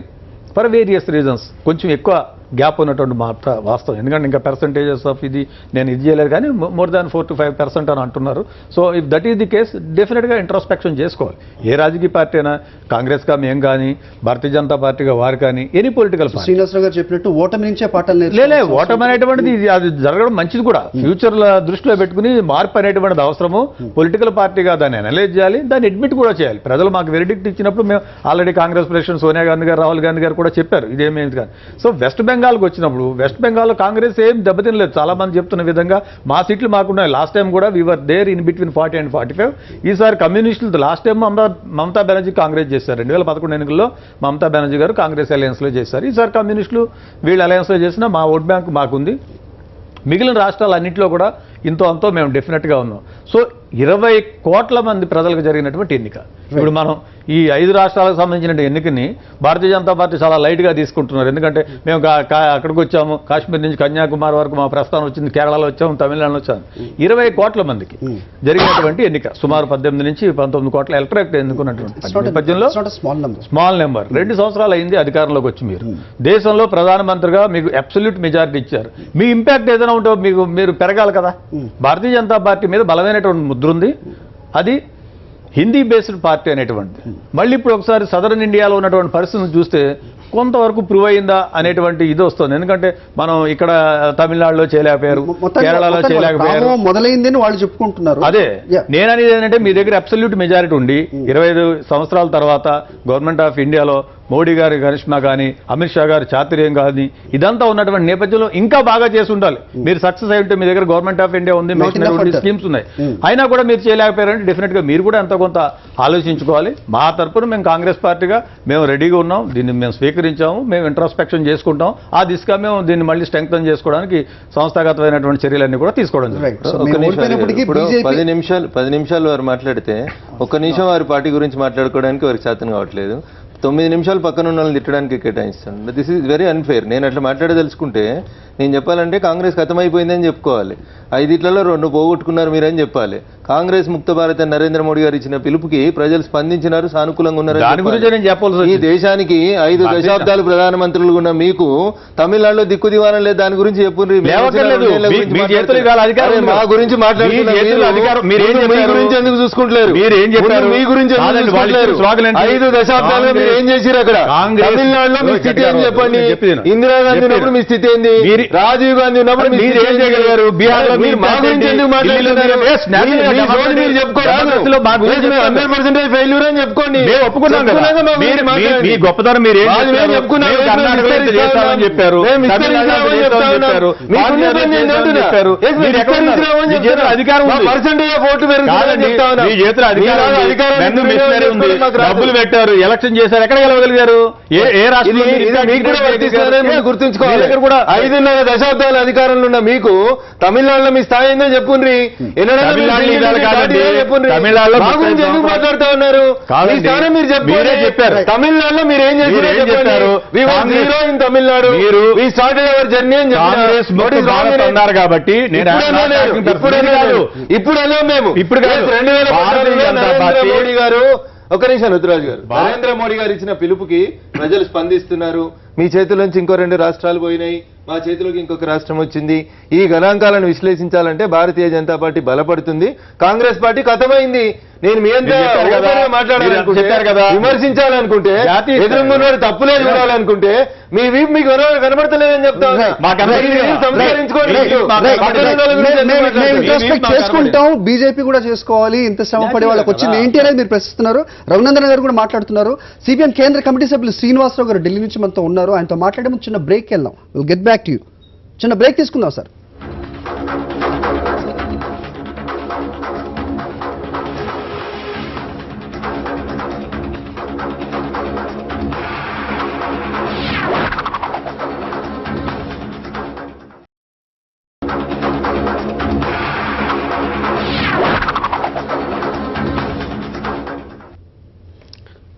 ఫర్ వేరియస్ రీజన్స్ కొంచెం ఎక్కువ గ్యాప్ ఉన్నటువంటి మాట వాస్తవం. ఎందుకంటే ఇంకా పర్సంటేజెస్ ఆఫ్ ఇది నేను ఇది చేయలేదు కానీ మోర్ దాన్ 4 to 5% అని అంటున్నారు. So if that is the case డెఫినెట్గా ఇంట్రోస్పెక్షన్ చేసుకోవాలి. ఏ రాజకీయ పార్టీ అయినా, కాంగ్రెస్గా మేము కానీ, భారతీయ జనతా పార్టీగా వారు కానీ, ఎనీ పొలిటికల్ పార్టీ. శ్రీనివాసరావు గారు చెప్పినట్టు ఓటమి నుంచే పాఠాలు లేలే, ఓటమి అనేటువంటిది అది జరగడం మంచిది కూడా. ఫ్యూచర్లో దృష్టిలో పెట్టుకుని మార్పు అనేటువంటిది అవసరము. పొలిటికల్ పార్టీగా దాన్ని అనలైజ్ చేయాలి, దాన్ని అడ్మిట్ కూడా చేయాలి. ప్రజలు మాకు వెరిడిక్ట్ ఇచ్చినప్పుడు మేము ఆల్రెడీ కాంగ్రెస్ ప్రెసిడెంట్ సోనియా గాంధీ గారు, రాహుల్ గాంధీ గారు కూడా చెప్పారు ఇదేమేది కానీ. సో వెస్ట్ బెంగాల్కి వచ్చినప్పుడు వెస్ట్ బెంగాల్లో కాంగ్రెస్ ఏం దెబ్బతినలేదు. చాలా మంది చెప్తున్న విధంగా మా సీట్లు మాకున్నాయి. లాస్ట్ టైం కూడా we're there in between 40 and 45. ఈసారి కమ్యూనిస్టులతో లాస్ట్ టైం మమతా బెనర్జీ కాంగ్రెస్ చేశారు. 2011 ఎన్నికల్లో మమతా బెనర్జీ గారు కాంగ్రెస్ అలయన్స్లో చేశారు. ఈసారి కమ్యూనిస్టులు వీళ్ళు అలయన్స్లో చేసినా మా ఓట్ బ్యాంక్ మాకుంది. మిగిలిన రాష్ట్రాలన్నింటిలో కూడా ఇంతో అంతో మేము డెఫినెట్గా ఉన్నాం. సో 20 కోట్ల మంది ప్రజలకు జరిగినటువంటి ఎన్నిక. ఇప్పుడు మనం ఈ 5 రాష్ట్రాలకు సంబంధించిన ఎన్నికని భారతీయ జనతా పార్టీ చాలా లైట్గా తీసుకుంటున్నారు. ఎందుకంటే మేము అక్కడికి వచ్చాము, కాశ్మీర్ నుంచి కన్యాకుమారి వరకు మా ప్రస్థానం వచ్చింది, కేరళలో వచ్చాము, తమిళనాడులో వచ్చాము. 20 కోట్ల మందికి జరిగినటువంటి ఎన్నిక, సుమారు 18 నుంచి 19 కోట్ల ఎలక్టరేట్ ఎన్నుకున్నటువంటి నేపథ్యంలో స్మాల్ నెంబర్. 2 సంవత్సరాలు అయింది అధికారంలోకి వచ్చి. మీరు దేశంలో ప్రధానమంత్రిగా మీకు అబ్సల్యూట్ మెజారిటీ ఇచ్చారు. మీ ఇంపాక్ట్ ఏదైనా ఉంటే మీరు పెరగాలి కదా. భారతీయ జనతా పార్టీ మీద బలమైనటువంటి ముద్ర ఉంది, అది హిందీ బేస్డ్ పార్టీ అనేటువంటిది. మళ్ళీ ఇప్పుడు ఒకసారి సదరన్ ఇండియాలో ఉన్నటువంటి పరిస్థితిని చూస్తే కొంతవరకు ప్రూవ్ అయిందా అనేటువంటి ఇది వస్తుంది. ఎందుకంటే మనం ఇక్కడ తమిళనాడులో చేయలేకపోయారు, కేరళలో చేయలేకపోయారు, మొదలైందని వాళ్ళు చెప్పుకుంటున్నారు. అదే నేననేది ఏంటంటే మీ దగ్గర అబ్సల్యూట్ మెజారిటీ ఉండి 25 సంవత్సరాల తర్వాత గవర్నమెంట్ ఆఫ్ ఇండియాలో మోడీ గారి కరిష్మా కానీ, అమిత్ షా గారి చాతుర్యం కానీ ఇదంతా ఉన్నటువంటి నేపథ్యంలో ఇంకా బాగా చేసి ఉండాలి. మీరు సక్సెస్ అయి ఉంటే మీ దగ్గర గవర్నమెంట్ ఆఫ్ ఇండియా ఉంది, స్కీమ్స్ ఉన్నాయి, అయినా కూడా మీరు చేయలేకపోయారంటే డెఫినెట్గా మీరు కూడా ఎంతో కొంత ఆలోచించుకోవాలి. మా తరపున మేము కాంగ్రెస్ పార్టీగా మేము రెడీగా ఉన్నాం, దీన్ని మేము స్వీకరించాము, మేము ఇంట్రోస్పెక్షన్ చేసుకుంటాం. ఆ దిశగా మేము దీన్ని మళ్ళీ స్ట్రెంగ్తన్ చేసుకోవడానికి సంస్థాగతమైనటువంటి చర్యలన్నీ కూడా తీసుకోవడం జరుగుతుంది. 10 నిమిషాలు వారు మాట్లాడితే 1 నిమిషం వారి పార్టీ గురించి మాట్లాడుకోవడానికి వారికి శాతం కావట్లేదు. 9 నిమిషాలు పక్కన ఉన్న వాళ్ళని తిట్టడానికి కేటాయిస్తాను. This is very unfair. నేను అట్లా మాట్లాడదలుచుకుంటే నేను చెప్పాలంటే కాంగ్రెస్ ఖతమైపోయిందని చెప్పుకోవాలి. 5 2 పోగొట్టుకున్నారు మీరని చెప్పాలి. కాంగ్రెస్ ముక్త భారత్ అని నరేంద్ర మోడీ గారు ఇచ్చిన పిలుపుకి ప్రజలు స్పందించినారు, సానుకూలంగా ఉన్నారు. ఈ దేశానికి 5 దశాబ్దాలు ప్రధానమంత్రులు ఉన్న మీకు తమిళనాడులో దిక్కు దివానం లేదు, దాని గురించి చెప్పుండ్రి. మా గురించి మాట్లాడుతున్నారు, గురించి ఎందుకు చూసుకుంటలేరు? మీ గురించి 5 దశాబ్దాలుగా మీరు ఏం చేశారు అక్కడ? తమిళనాడులో మీ స్థితి ఏం చెప్పండి? ఇందిరాగాంధీ ఉన్నప్పుడు మీ స్థితి ఏంది? రాజీవ్ గాంధీ ఉన్నప్పుడు మీరు ఏం చేయగలిగారు? బీహార్ లో మీరు మా గురించి ఎందుకు మాట్లాడుతున్నారు? ఫెయిల్యూర్ అని చెప్పుకోండి. మీ గొప్పతనం మీరు చెప్పారు. అధికారం పర్సెంటేజ్ ఆఫ్ ఓట్లు డబ్బులు పెట్టారు, ఎలక్షన్ చేశారు, సార్ ఎక్కడ గెలవగలిగారు? ఏ రాష్ట్రంలో ఇది మీకు కూడా వర్తిస్తుందని మీరు గుర్తుంచుకోవాలి. 5.5 దశాబ్దాల అధికారంలో ఉన్న మీకు తమిళనాడులో మీ స్థాయి ఏందో చెప్పుండ్రి. తమిళనాడులో ఎందుకు మాట్లాడుతూ ఉన్నారు? మీ స్థానం మీరు చెప్పారు. తమిళనాడులో మీరు ఏం చేశారు? తమిళనాడు మీ స్టార్టెడ్ అవర్ జర్నీ అని చెప్పారు కాబట్టి ఇప్పుడు అలా మేము ఇప్పుడు 2014 మోడీ గారు ఒక నిమిషం రుతురాజు గారు, నరేంద్ర మోడీ గారు ఇచ్చిన పిలుపుకి ప్రజలు స్పందిస్తున్నారు. మీ చేతిలోంచి ఇంకో 2 రాష్ట్రాలు పోయినాయి, మా చేతిలోకి ఇంకొక రాష్ట్రం వచ్చింది. ఈ గణాంకాలను విశ్లేషించాలంటే భారతీయ జనతా పార్టీ బలపడుతుంది, కాంగ్రెస్ పార్టీ ఖతమైంది. నేను మీ అంతా మాట్లాడాలనుకుంటే, విమర్శించాలనుకుంటే, ఎదురుకున్నాడు తప్పులే చూడాలనుకుంటే మీ వీపు మీకు కనబడతలేదని చెప్తా చేసుకుంటాం. బీజేపీ కూడా చేసుకోవాలి, ఇంత శ్రమ పడే వాళ్ళకి వచ్చింది ఏంటి అనేది మీరు ప్రశ్నిస్తున్నారు. రఘునందన్ గారు కూడా మాట్లాడుతున్నారు. సిపిఎం కేంద్ర కమిటీ సభ్యులు శ్రీనివాసరావు గారు ఢిల్లీ నుంచి మనతో ఉన్నారు. ఆయనతో మాట్లాడే ముందు చిన్న బ్రేక్ వెళ్దాం. Will get back to you. చిన్న బ్రేక్ తీసుకుందాం sir.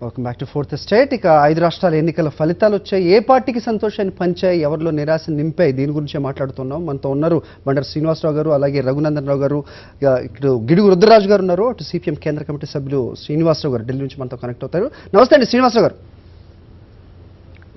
Welcome back to fourth state. ఇక 5 రాష్ట్రాల ఎన్నికల ఫలితాలు వచ్చాయి. ఏ పార్టీకి సంతోషాన్ని పంచాయి, ఎవరిలో నిరాశ నింపాయి, దీని గురించే మాట్లాడుతున్నాం. మనతో ఉన్నారు బండారు శ్రీనివాసరావు గారు, అలాగే రఘునందన్ రావు గారు, ఇటు గిడుగు రుద్రరాజు గారు ఉన్నారు. అటు సిపిఎం కేంద్ర కమిటీ సభ్యులు శ్రీనివాసరావు గారు ఢిల్లీ నుంచి మనతో కనెక్ట్ అవుతారు. నమస్తే అండి శ్రీనివాసరావు గారు.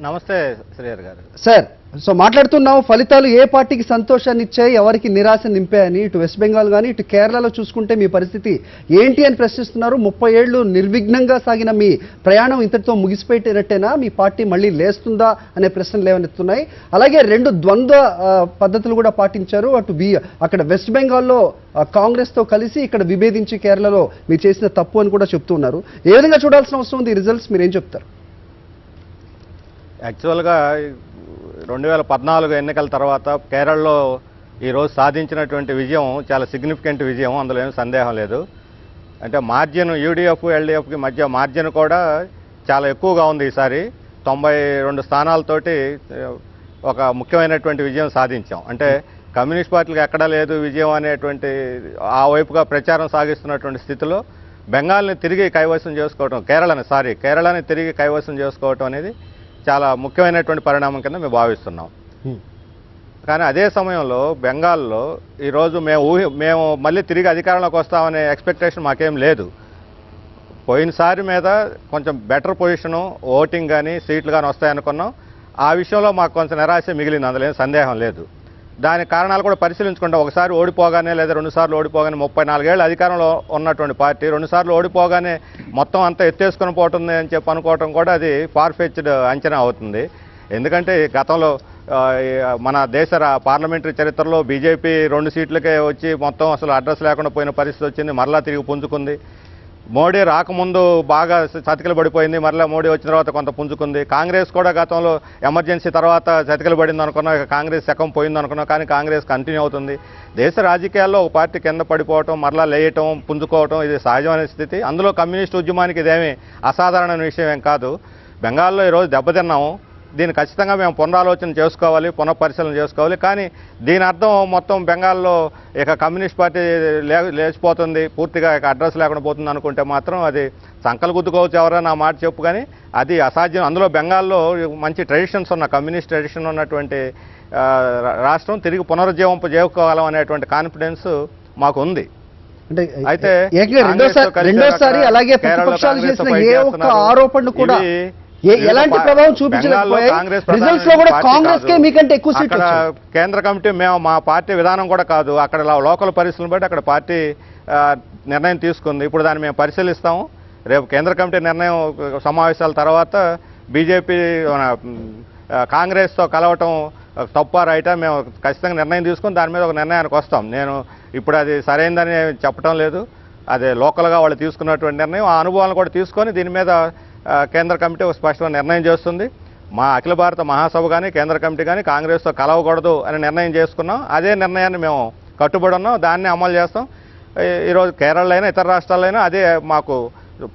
నమస్తే శ్రీహర్ గారు. సార్, సో మాట్లాడుతున్నాం, ఫలితాలు ఏ పార్టీకి సంతోషాన్ని ఇచ్చాయి, ఎవరికి నిరాశ నింపాయని. ఇటు వెస్ట్ బెంగాల్ కానీ ఇటు కేరళలో చూసుకుంటే మీ పరిస్థితి ఏంటి అని ప్రశ్నిస్తున్నారు. 30 ఏళ్లు నిర్విఘ్నంగా సాగిన మీ ప్రయాణం ఇంతటితో ముగిసిపోయేటట్టేనా, మీ పార్టీ మళ్ళీ లేస్తుందా అనే ప్రశ్నలు లేవనెత్తున్నాయి. అలాగే 2 ద్వంద్వ పద్ధతులు కూడా పాటించారు. అక్కడ వెస్ట్ బెంగాల్లో కాంగ్రెస్తో కలిసి, ఇక్కడ విభేదించి కేరళలో మీరు చేసిన తప్పు అని కూడా చెప్తున్నారు. ఏ విధంగా చూడాల్సిన అవసరం ఉంది ఈ రిజల్ట్స్, మీరేం చెప్తారు? యాక్చువల్గా 2014 ఎన్నికల తర్వాత కేరళలో ఈరోజు సాధించినటువంటి విజయం చాలా సిగ్నిఫికెంట్ విజయం, అందులో ఏం సందేహం లేదు. అంటే మార్జిన్ యూడీఎఫ్ ఎల్డీఎఫ్కి మధ్య మార్జిన్ కూడా చాలా ఎక్కువగా ఉంది. ఈసారి 92 స్థానాలతోటి ఒక ముఖ్యమైనటువంటి విజయం సాధించాం. అంటే కమ్యూనిస్ట్ పార్టీలకు ఎక్కడా లేదు విజయం అనేటువంటి ఆ వైపుగా ప్రచారం సాగిస్తున్నటువంటి స్థితిలో బెంగాల్ని తిరిగి కైవసం చేసుకోవటం, కేరళని తిరిగి కైవసం చేసుకోవటం అనేది చాలా ముఖ్యమైనటువంటి పరిణామం కింద మేము భావిస్తున్నాం. కానీ అదే సమయంలో బెంగాల్లో ఈరోజు మేము మళ్ళీ తిరిగి అధికారంలోకి వస్తామనే ఎక్స్పెక్టేషన్ మాకేం లేదు. పోయినసారి మీద కొంచెం బెటర్ పొజిషను, ఓటింగ్ కానీ సీట్లు కానీ వస్తాయనుకున్నాం. ఆ విషయంలో మాకు కొంచెం నిరాశ మిగిలింది, అందులో ఏం సందేహం లేదు. దానికి కారణాలు కూడా పరిశీలించుకుంటాం. ఒకసారి ఓడిపోగానే లేదా 2 సార్లు ఓడిపోగానే, 34 ఏళ్ళు అధికారంలో ఉన్నటువంటి పార్టీ 2 సార్లు ఓడిపోగానే మొత్తం అంతా ఎత్తేసుకొని పోతుంది అని చెప్పి అనుకోవటం కూడా అది ఫార్ఫెచ్డ్ అంచనా అవుతుంది. ఎందుకంటే గతంలో మన దేశ పార్లమెంటరీ చరిత్రలో బీజేపీ 2 సీట్లకే వచ్చి మొత్తం అసలు అడ్రస్ లేకుండా పోయిన పరిస్థితి వచ్చింది, మరలా తిరిగి పుంజుకుంది. మోడీ రాకముందు బాగా చతికిల పడిపోయింది, మరలా మోడీ వచ్చిన తర్వాత కొంత పుంజుకుంది. కాంగ్రెస్ కూడా గతంలో ఎమర్జెన్సీ తర్వాత చతికిల పడింది అనుకున్నాం, ఇక కాంగ్రెస్ శకం పోయింది అనుకున్నాం, కానీ కాంగ్రెస్ కంటిన్యూ అవుతుంది. దేశ రాజకీయాల్లో ఒక పార్టీ కింద పడిపోవటం, మరలా లేయటం, పుంజుకోవటం ఇది సహజమైన స్థితి. అందులో కమ్యూనిస్ట్ ఉద్యమానికి ఇదేమీ అసాధారణమైన విషయం ఏం కాదు. బెంగాల్లో ఈరోజు దెబ్బతిన్నాము, దీన్ని ఖచ్చితంగా మేము పునరాలోచన చేసుకోవాలి, పునఃపరిశీలన చేసుకోవాలి. కానీ దీని అర్థం మొత్తం బెంగాల్లో ఇక కమ్యూనిస్ట్ పార్టీ లేచిపోతుంది, పూర్తిగా ఇక అడ్రస్ లేకుండా పోతుంది అనుకుంటే మాత్రం అది సంకలు గుద్దుకోవచ్చు ఎవరైనా మాట చెప్పు, కానీ అది అసాధ్యం. అందులో బెంగాల్లో మంచి ట్రెడిషన్స్ ఉన్న, కమ్యూనిస్ట్ ట్రెడిషన్ ఉన్నటువంటి రాష్ట్రం తిరిగి పునరుజ్జీవం చేసుకోగలం అనేటువంటి కాన్ఫిడెన్స్ మాకు ఉంది. అయితే రెండోసారి అలాగే ప్రతిపక్షాలు చేసిన ఏ ఒక్క ఆరోపణ కూడా ఎలాంటి ప్రభావం చూపించలేకపోయాయి. రిజల్ట్స్ లో కూడా కాంగ్రెస్ కే మీకంటే ఎక్కువ సీట్లు. కేంద్ర కమిటీ మా పార్టీ విధానం కూడా కాదు, అక్కడ లోకల్ పరిస్థితులను బట్టి అక్కడ పార్టీ నిర్ణయం తీసుకుంది. ఇప్పుడు దాన్ని మేము పరిశీలిస్తాము. రేపు కేంద్ర కమిటీ నిర్ణయం సమావేశాల తర్వాత బీజేపీ కాంగ్రెస్తో కలవటం తప్ప రైటా మేము ఖచ్చితంగా నిర్ణయం తీసుకుని దాని మీద ఒక నిర్ణయానికి వస్తాం. నేను ఇప్పుడు అది సరైనదని చెప్పడం లేదు, అదే లోకల్గా వాళ్ళు తీసుకున్నటువంటి నిర్ణయం. ఆ అనుభవాలను కూడా తీసుకొని దీని మీద కేంద్ర కమిటీ ఒక స్పష్టమైన నిర్ణయం చేస్తుంది. మా అఖిల భారత మహాసభ కానీ కేంద్ర కమిటీ కానీ కాంగ్రెస్తో కలవకూడదు అని నిర్ణయం చేసుకున్నాం. అదే నిర్ణయాన్ని మేము కట్టుబడి ఉన్నాం, దాన్ని అమలు చేస్తాం. ఈరోజు కేరళలో అయినా ఇతర రాష్ట్రాల్లో అయినా అదే మాకు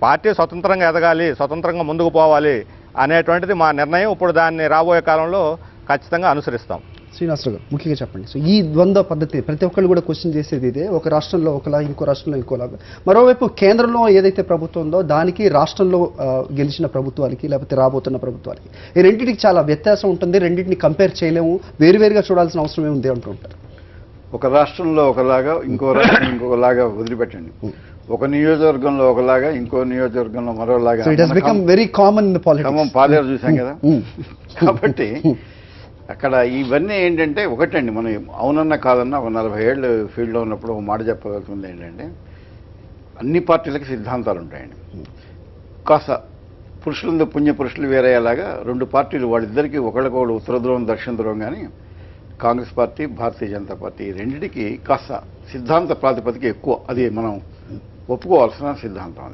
పార్టీ స్వతంత్రంగా ఎదగాలి, స్వతంత్రంగా ముందుకు పోవాలి అనేటువంటిది మా నిర్ణయం. ఇప్పుడు దాన్ని రాబోయే కాలంలో ఖచ్చితంగా అనుసరిస్తాం. శ్రీనివాసరావు గారు ముఖ్యంగా చెప్పండి. సో ఈ ద్వంద్వ పద్ధతి ప్రతి ఒక్కళ్ళు కూడా క్వశ్చన్ చేసేది ఇదే, ఒక రాష్ట్రంలో ఒకలా ఇంకో రాష్ట్రంలో ఇంకోలాగా. మరోవైపు కేంద్రంలో ఏదైతే ప్రభుత్వం ఉందో దానికి రాష్ట్రంలో గెలిచిన ప్రభుత్వానికి లేకపోతే రాబోతున్న ప్రభుత్వానికి ఈ రెండింటికి చాలా వ్యత్యాసం ఉంటుంది. రెండింటిని కంపేర్ చేయలేము, వేరువేరుగా చూడాల్సిన అవసరం ఏముంది అంటుంటారు. ఒక రాష్ట్రంలో ఒకలాగా ఇంకో రాష్ట్రం ఇంకొకలాగా వదిలిపెట్టండి. ఒక నియోజకవర్గంలో ఒకలాగా ఇంకో నియోజకవర్గంలో మరోలాగా. It has become very common in politics. Paleru చూసాం కదా. కాబట్టి అక్కడ ఇవన్నీ ఏంటంటే ఒకటండి, మనం అవునన్నా కాదన్నా ఒక 40 ఏళ్ళు ఫీల్డ్లో ఉన్నప్పుడు ఒక మాట చెప్పగలుగుతుంది ఏంటంటే అన్ని పార్టీలకి సిద్ధాంతాలు ఉంటాయండి. కాస్త పురుషులందు పుణ్య పురుషులు వేరేలాగా రెండు పార్టీలు వాళ్ళిద్దరికీ ఒకళ్ళకొకళ్ళు ఉత్తర ధ్రువం దక్షిణ ధ్రువం, కానీ కాంగ్రెస్ పార్టీ భారతీయ జనతా పార్టీ రెండింటికి కాస్త సిద్ధాంత ప్రాతిపదిక ఎక్కువ. అది మనం ఒప్పుకోవాల్సిన సిద్ధాంతం.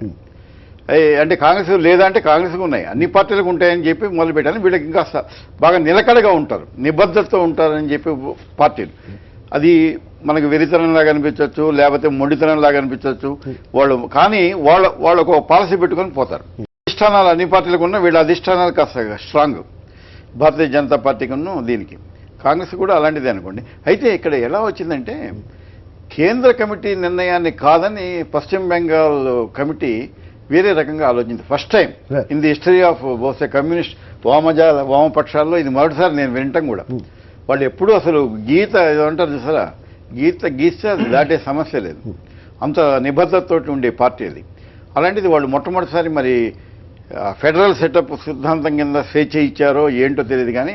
అది అంటే కాంగ్రెస్ లేదా అంటే కాంగ్రెస్కి ఉన్నాయి, అన్ని పార్టీలకు ఉంటాయని చెప్పి మొదలుపెట్టాను. వీళ్ళకి ఇంకా బాగా నిలకడగా ఉంటారు, నిబద్ధతతో ఉంటారని చెప్పి పార్టీలు. అది మనకు వెరితనంలాగా అనిపించవచ్చు, లేకపోతే మొండితనంలాగా అనిపించవచ్చు వాళ్ళు, కానీ వాళ్ళకు ఒక పాలసీ పెట్టుకొని పోతారు. అధిష్టానాలు అన్ని పార్టీలకు ఉన్న వీళ్ళ అధిష్టానాలు కాస్త స్ట్రాంగ్. భారతీయ జనతా పార్టీకి ఉన్న దీనికి కాంగ్రెస్ కూడా అలాంటిదే అనుకోండి. అయితే ఇక్కడ ఎలా వచ్చిందంటే కేంద్ర కమిటీ నిర్ణయాన్ని కాదని పశ్చిమ బెంగాల్ కమిటీ వేరే రకంగా ఆలోచించింది. First time in the history of బహుశా కమ్యూనిస్ట్ వామపక్షాల్లో ఇది మొదటిసారి నేను వినటం కూడా. వాళ్ళు ఎప్పుడూ అసలు గీత ఏమంటారు చూసారా, గీత గీస్తే అది దాటే సమస్య లేదు, అంత నిబద్ధతతో ఉండే పార్టీ అది. అలాంటిది వాళ్ళు మొట్టమొదటిసారి మరి ఫెడరల్ సెటప్ సిద్ధాంతం కింద స్వేచ్ఛ ఇచ్చారో ఏంటో తెలియదు, కానీ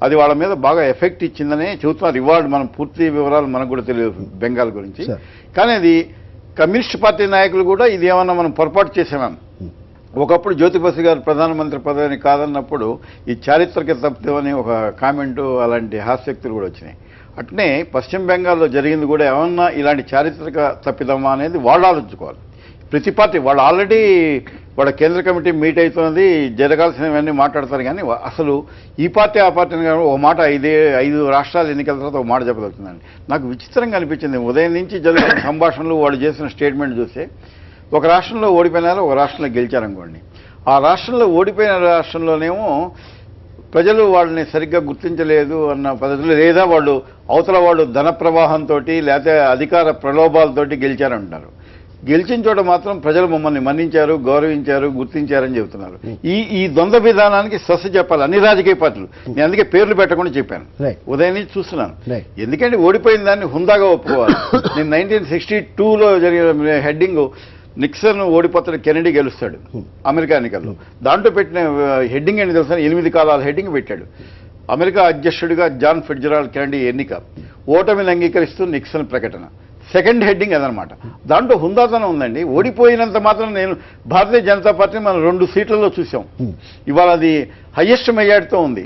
అది వాళ్ళ మీద బాగా ఎఫెక్ట్ ఇచ్చిందనే చెబుతున్నారు. ఇవాళ మనం పూర్తి వివరాలు మనకు కూడా తెలియదు బెంగాల్ గురించి, కానీ అది కమ్యూనిస్ట్ పార్టీ నాయకులు కూడా ఇది ఏమన్నా మనం పొరపాటు చేసామని. ఒకప్పుడు జ్యోతిబసు గారు ప్రధానమంత్రి పదవిని కాదన్నప్పుడు ఈ చారిత్రక తప్పిదం అని ఒక కామెంటు, అలాంటి హాస్యక్తులు కూడా వచ్చినాయి. అట్నే పశ్చిమ బెంగాల్లో జరిగింది కూడా ఏమన్నా ఇలాంటి చారిత్రక తప్పిదమా అనేది వాళ్ళు ఆలోచించుకోవాలి. ప్రతి పార్టీ వాళ్ళు ఆల్రెడీ వాళ్ళ కేంద్ర కమిటీ మీట్ అవుతున్నది, జరగాల్సినవన్నీ మాట్లాడతారు, కానీ అసలు ఈ పార్టీ ఆ పార్టీని కానీ ఒక మాట 5 రాష్ట్రాలు ఎన్నికల తర్వాత ఒక మాట చెప్పగలుగుతుందండి. నాకు విచిత్రంగా అనిపించింది ఉదయం నుంచి జరిగిన సంభాషణలు, వాళ్ళు చేసిన స్టేట్మెంట్ చూస్తే ఒక రాష్ట్రంలో ఓడిపోయినారు, ఒక రాష్ట్రంలో గెలిచారనుకోండి. ఆ రాష్ట్రంలో ఓడిపోయిన రాష్ట్రంలోనేమో ప్రజలు వాళ్ళని సరిగ్గా గుర్తించలేదు అన్న పద్ధతిలో, లేదా వాళ్ళు అవతల వాళ్ళు ధన ప్రవాహంతో లేకపోతే అధికార ప్రలోభాలతోటి గెలిచారంటున్నారు. గెలిచిన చోట మాత్రం ప్రజలు మమ్మల్ని మన్నించారు, గౌరవించారు, గుర్తించారని చెబుతున్నారు. ఈ ద్వంద్వ విధానానికి స్వస్తి చెప్పాలి అన్ని రాజకీయ పార్టీలు. నేను అందుకే పేర్లు పెట్టకుండా చెప్పాను, ఉదయం నుంచి చూస్తున్నాను. ఎందుకంటే ఓడిపోయిన దాన్ని హుందాగా ఒప్పుకోవాలి. నేను 1962లో జరిగిన హెడ్డింగ్ నిక్సన్ ఓడిపోతాడు, కెనడీ గెలుస్తాడు అమెరికా ఎన్నికల్లో. దాంట్లో పెట్టిన హెడ్డింగ్ ఏంటి తెలుసా, 8 కాలాల హెడ్డింగ్ పెట్టాడు. అమెరికా అధ్యక్షుడిగా జాన్ ఫిట్జెరాల్డ్ కెనడీ ఎన్నిక, ఓటమిని అంగీకరిస్తూ నిక్సన్ ప్రకటన. సెకండ్ హెడ్డింగ్ అదనమాట. దాంట్లో హుందాతనం ఉందండి. ఓడిపోయినంత మాత్రం నేను భారతీయ జనతా పార్టీని మనం 2 సీట్లలో చూసాం, ఇవాళ అది హయ్యెస్ట్ మెజార్టీతో ఉంది.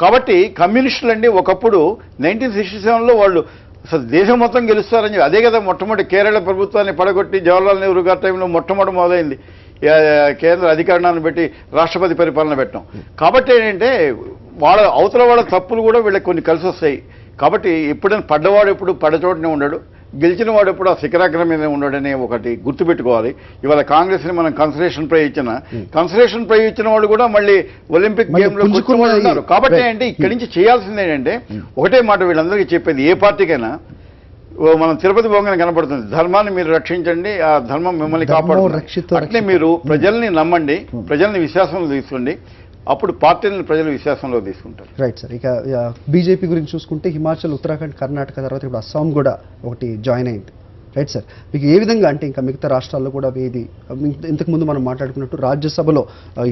కాబట్టి కమ్యూనిస్టులు అండి ఒకప్పుడు 1967లో వాళ్ళు అసలు దేశం మొత్తం గెలుస్తారని చెప్పి, అదే కదా మొట్టమొదటి కేరళ ప్రభుత్వాన్ని పడగొట్టి జవహర్లాల్ నెహ్రూ గారి టైంలో మొట్టమొదటి మొదలైంది కేంద్ర అధికారాన్ని పెట్టి రాష్ట్రపతి పరిపాలన పెట్టడం. కాబట్టి ఏంటంటే వాళ్ళ అవతల వాళ్ళ తప్పులు కూడా వీళ్ళకి కొన్ని కలిసి వస్తాయి. కాబట్టి ఎప్పుడైనా పడ్డవాడు ఎప్పుడు పడ్డచోటనే ఉండడు, గెలిచిన వాడు ఎప్పుడు ఆ శిఖరాగ్రం మీద ఉండడనే ఒకటి గుర్తుపెట్టుకోవాలి. ఇవాళ కాంగ్రెస్ని మనం కన్సలేషన్ ప్రైజ్ ఇచ్చిన వాళ్ళు కూడా మళ్ళీ ఒలింపిక్ గేమ్లో ఉన్నారు. కాబట్టి అంటే ఇక్కడి నుంచి చేయాల్సింది ఏంటంటే ఒకటే మాట వీళ్ళందరికీ చెప్పేది, ఏ పార్టీకైనా మనం తిరుపతి పోగానే కనపడుతుంది, ధర్మాన్ని మీరు రక్షించండి, ఆ ధర్మం మిమ్మల్ని కాపాడుతుంది. అట్లే మీరు ప్రజల్ని నమ్మండి, ప్రజల్ని విశ్వాసంలో తీసుకోండి, అప్పుడు పార్టీలను ప్రజలు విశ్వాసంలో తీసుకుంటారు. Right sir. ఇక బీజేపీ గురించి చూసుకుంటే హిమాచల్, ఉత్తరాఖండ్, కర్ణాటక తర్వాత ఇప్పుడు అస్సాం కూడా ఒకటి జాయిన్ అయింది. Right sir. మీకు ఏ విధంగా అంటే ఇంకా మిగతా రాష్ట్రాల్లో కూడా ఇది ఇంతకుముందు మనం మాట్లాడుకున్నట్టు రాజ్యసభలో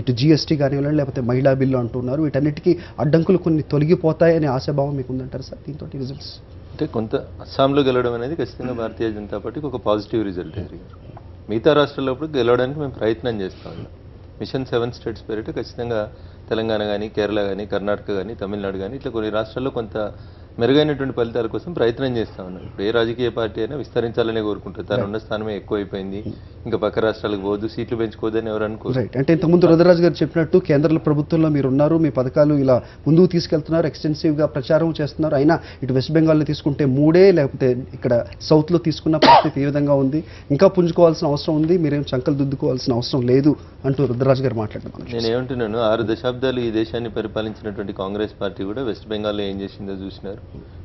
ఇటు జీఎస్టీ కానివ్వండి లేకపోతే మహిళా బిల్లు అంటున్నారు, వీటన్నిటికీ అడ్డంకులు కొన్ని తొలగిపోతాయనే ఆశాభావం మీకు ఉందంటారు సార్ దీంతో రిజల్ట్స్? అంటే కొంత అస్సాంలో గెలవడం అనేది ఖచ్చితంగా భారతీయ జనతా పార్టీకి ఒక పాజిటివ్ రిజల్ట్. మిగతా రాష్ట్రాల్లో కూడా గెలవడానికి మేము ప్రయత్నం చేస్తాం. మిషన్ 7 స్టేట్స్ పేరిట ఖచ్చితంగా తెలంగాణ కానీ, కేరళ కానీ, కర్ణాటక కానీ, తమిళనాడు కానీ ఇట్లా కొన్ని రాష్ట్రాల్లో కొంత మెరుగైనటువంటి ఫలితాల కోసం ప్రయత్నం చేస్తా ఉన్నారు. ఇప్పుడు ఏ రాజకీయ పార్టీ అయినా విస్తరించాలనే కోరుకుంటారు. తను ఉన్న స్థానమే ఎక్కువైపోయింది, ఇంకా పక్క రాష్ట్రాలకు పోదు, సీట్లు పెంచుకోవద్దని ఎవరు అనుకోరు. రైట్. అంటే ఇంతకుముందు రుద్రరాజు గారు చెప్పినట్టు కేంద్ర ప్రభుత్వంలో మీరు ఉన్నారు, మీ పథకాలు ఇలా ముందుకు తీసుకెళ్తున్నారు, ఎక్స్టెన్సివ్గా ప్రచారం చేస్తున్నారు. అయినా ఇటు వెస్ట్ బెంగాల్లో తీసుకుంటే 3 లేకపోతే ఇక్కడ సౌత్లో తీసుకున్న పరిస్థితి ఏ విధంగా ఉంది, ఇంకా పుంజుకోవాల్సిన అవసరం ఉంది, మీరేం చంకలు దుద్దుకోవాల్సిన అవసరం లేదు అంటూ రుద్రరాజు గారు మాట్లాడడం. నేను ఏమంటున్నాను, 6 దశాబ్దాలు ఈ దేశాన్ని పరిపాలించినటువంటి కాంగ్రెస్ పార్టీ కూడా వెస్ట్ బెంగాల్లో ఏం చేసిందో చూసినారు.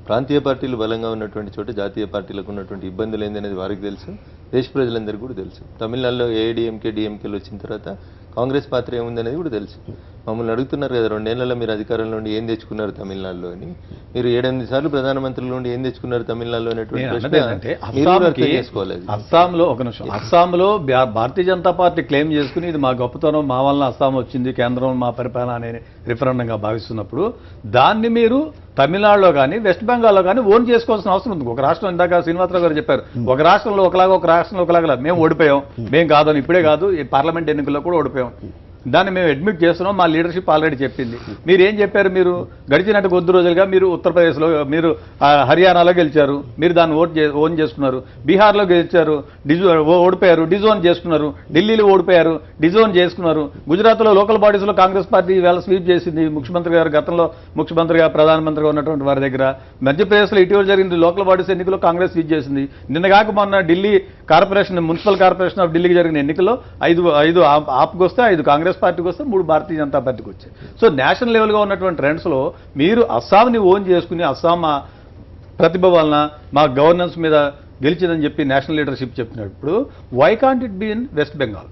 ప్రాంతీయ పార్టీలు బలంగా ఉన్నటువంటి చోట జాతీయ పార్టీలకు ఉన్నటువంటి ఇబ్బందులు ఏందనేది వారికి తెలుసు, దేశ ప్రజలందరికీ కూడా తెలుసు. తమిళనాడులో ఏఐడిఎంకే డిఎంకేలు వచ్చిన తర్వాత కాంగ్రెస్ పాత్ర ఏముందనేది కూడా తెలుసు. మమ్మల్ని అడుగుతున్నారు కదా 2 ఏళ్లలో మీరు అధికారంలో ఉండి ఏం తెచ్చుకున్నారు తమిళనాడులో అని. మీరు 7-8 సార్లు ప్రధానమంత్రుల నుండి ఏం తెచ్చుకున్నారు తమిళనాడులో అనేటువంటి అస్సాంలో ఒక నిమిషం, అస్సాంలో భారతీయ జనతా పార్టీ క్లెయిమ్ చేసుకుని ఇది మా గొప్పతనం, మా వల్ల అస్సాం వచ్చింది, కేంద్రం మా పరిపాలన అనే రిఫరెండంగా భావిస్తున్నప్పుడు దాన్ని మీరు తమిళనాడులో కానీ వెస్ట్ బెంగాల్లో కానీ ఓన్ చేసుకోవాల్సిన అవసరం ఉంది. ఒక రాష్ట్రం, ఇందాక శ్రీనివాసరావు గారు చెప్పారు, ఒక రాష్ట్రంలో ఒకలాగా ఒక రాష్ట్రంలో ఒకలాగా మేము ఓడిపోయాం, మేము కాదని ఇప్పుడే కాదు ఈ పార్లమెంట్ ఎన్నికల్లో కూడా ఓడిపోయాం. దాన్ని మేము అడ్మిట్ చేస్తున్నాం, మా లీడర్షిప్ ఆల్రెడీ చెప్పింది. మీరు ఏం చెప్పారు, మీరు గడిచినట్టు కొద్ది రోజులుగా మీరు ఉత్తరప్రదేశ్లో, మీరు హర్యానాలో గెలిచారు, మీరు దాన్ని ఓన్ చేసుకున్నారు, బీహార్లో గెలిచారు, ఓడిపోయారు, డిజోన్ చేసుకున్నారు, ఢిల్లీలో ఓడిపోయారు, డిజోన్ చేసుకున్నారు, గుజరాత్లో లోకల్ బాడీస్లో కాంగ్రెస్ పార్టీ వేళ స్వీప్ చేసింది. ముఖ్యమంత్రి గారు గతంలో ముఖ్యమంత్రిగా ప్రధానమంత్రిగా ఉన్నటువంటి వారి దగ్గర. మధ్యప్రదేశ్లో ఇటీవల జరిగింది లోకల్ బాడీస్ ఎన్నికల్లో కాంగ్రెస్ స్వీప్ చేసింది. నిన్నగాక మొన్న Delhi corporation, municipal corporation of ఢిల్లీకి జరిగిన ఎన్నికల్లో 5 ఆప్కి వస్తే 5 కాంగ్రెస్ పార్టీకి వస్తే 3 భారతీయ జనతా పార్టీకి వచ్చాయి. సో నేషనల్ లెవెల్గా ఉన్నటువంటి ట్రెండ్స్లో మీరు అస్సాంని ఓన్ చేసుకుని అస్సాం మా ప్రతిభ వలన మా గవర్నెన్స్ మీద గెలిచిందని చెప్పి నేషనల్ లీడర్షిప్ చెప్పినప్పుడు why can't it be in West Bengal,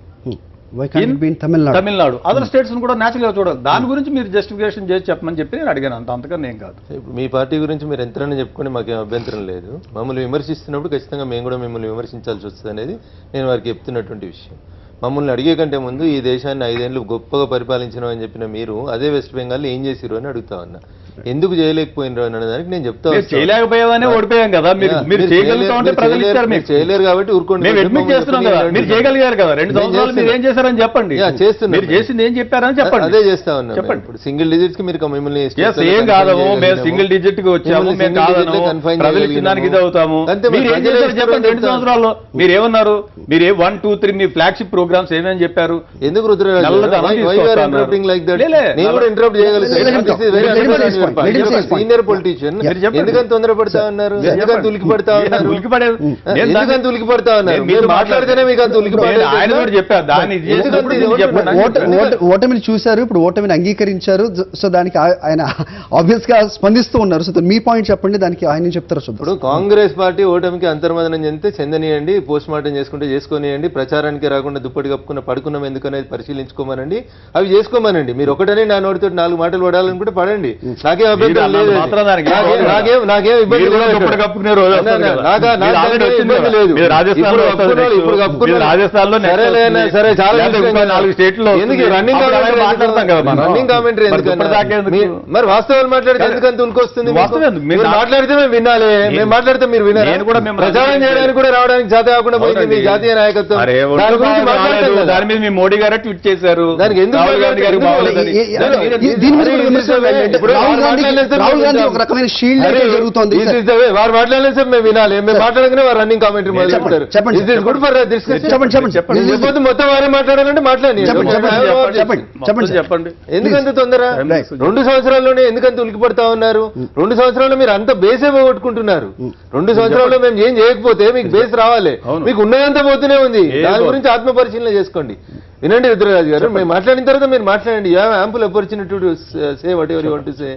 Tamil Nadu, other states కూడా నేచురల్గా చూడాలి. దాని గురించి మీరు జస్టిఫికేషన్ చేసి చెప్పమని చెప్పి నేను అడిగాను, అంతకన్నా ఏం కాదు. ఇప్పుడు మీ పార్టీ గురించి మీరు ఎంతైనా చెప్పుకొని మాకేం అభ్యంతరం లేదు. మమ్మల్ని విమర్శిస్తున్నప్పుడు ఖచ్చితంగా మేము కూడా మిమ్మల్ని విమర్శించాల్సి వస్తుంది అనేది నేను వారికి చెప్తున్నటువంటి విషయం. మమ్మల్ని అడిగే కంటే ముందు ఈ దేశాన్ని 5 ఏళ్ళు గొప్పగా పరిపాలించడం అని చెప్పిన మీరు అదే వెస్ట్ బెంగాల్ ఏం చేసిరు అని అడుగుతా ఉన్నా. ఎందుకు చేయలేకపోయినారు అనే దానికి నేను చెప్తా చేయలేకపోయామని ఓడిపోయాం కదా, మీరు చేయలేరు కాబట్టి ఊరుకోండి. మీరు చేయగలిగారు కదా 2 సంవత్సరాలు మీరు ఏం చేశారని చెప్పండి. చేస్తున్నారు, చేసింది ఏం చెప్పారని చెప్పండి. అదే చేస్తా ఉన్నా. చెప్పండి. ఇప్పుడు సింగిల్ డిజిట్స్ కి మీరు మిమ్మల్ని ఏం కాదము, మేము సింగిల్ డిజిట్ కి వచ్చాము, మేము కాదనడానికి ఇది అవుతాము. చెప్పండి 2 సంవత్సరాల్లో మీరు ఏమన్నారు, మీరు 1, 2, 3 మీ ఫ్లాగ్షిప్ ప్రోగ్రామ్స్ ఏమేమి చెప్పారు? ఎందుకు సీనియర్ పొలిటీషియన్ ఎందుకంత తొందరపడతా ఉన్నారు, ఎందుకంత ఉలికి పడతా ఉన్నారు, ఎందుకంత ఉలికి పడతా ఉన్నారు? మీరు మాట్లాడితేనే మీకు అంత ఉలికి ఆయన కూడా చెప్పారు. దాన్ని ఓటమిని చూశారు, ఇప్పుడు ఓటమిని అంగీకరించారు. సో దానికి ఆయన ఆబ్వియస్ గా స్పందిస్తూ ఉన్నారు. సో మీ పాయింట్ చెప్పండి, దానికి ఆయన చెప్తారు. ఇప్పుడు కాంగ్రెస్ పార్టీ ఓటమికి అంతర్మదనం చెందితే చెందనియండి, పోస్ట్ మార్టం చేసుకుంటే చేసుకోనియండి, ప్రచారానికి రాకుండా దుప్పటి కప్పుకున్న పడుకున్నాం ఎందుకనేది పరిశీలించుకోమనండి, అవి చేసుకోమనండి. మీరు ఒకటనే నా నోటితో 4 మాటలు పడాలనుకుంటే పడండి, నాకేం అభ్యంతరం లేదు, నాకేం ఇబ్బంది లేదు. సరే చాలా 4 స్టేట్లో రన్నింగ్ కామెంటరీ మరి వాస్తవాలు మాట్లాడితే ఎందుకంత ఉలికొస్తుంది? మీరు మాట్లాడితే మేము వినాలి, మేము మాట్లాడితే మీరు వినాలి. ప్రచారం చేయడానికి కూడా రావడానికి చేత కాకుండా పోయింది మీ జాతీయ నాయకత్వం. దాని మీద మీ మోడీ గారు ట్వీట్ చేశారు, దానికి ఎందుకు వారు మాట్లాడలేదు సార్, మేము వినాలి, మేము మాట్లాడగానే వారు రన్నింగ్ కామెంటరీ మొదలు చెప్తారు. మొత్తం వారే మాట్లాడాలంటే మాట్లాడి చెప్పండి. ఎందుకంత తొందర? 2 సంవత్సరాల్లోనే ఎందుకంత ఉలికిపడతా ఉన్నారు? 2 సంవత్సరాల్లో మీరు అంత బేసే పోగొట్టుకుంటున్నారు. 2 సంవత్సరాల్లో మేము ఏం చేయకపోతే మీకు బేస్ రావాలి, మీకు ఉన్నదంతా పోతూనే ఉంది. దాని గురించి ఆత్మ పరిశీలన చేసుకోండి. వినండి రుద్రరాజు గారు, మేము మాట్లాడిన తర్వాత మీరు మాట్లాడండి. Ample opportunity to say whatever you want to say.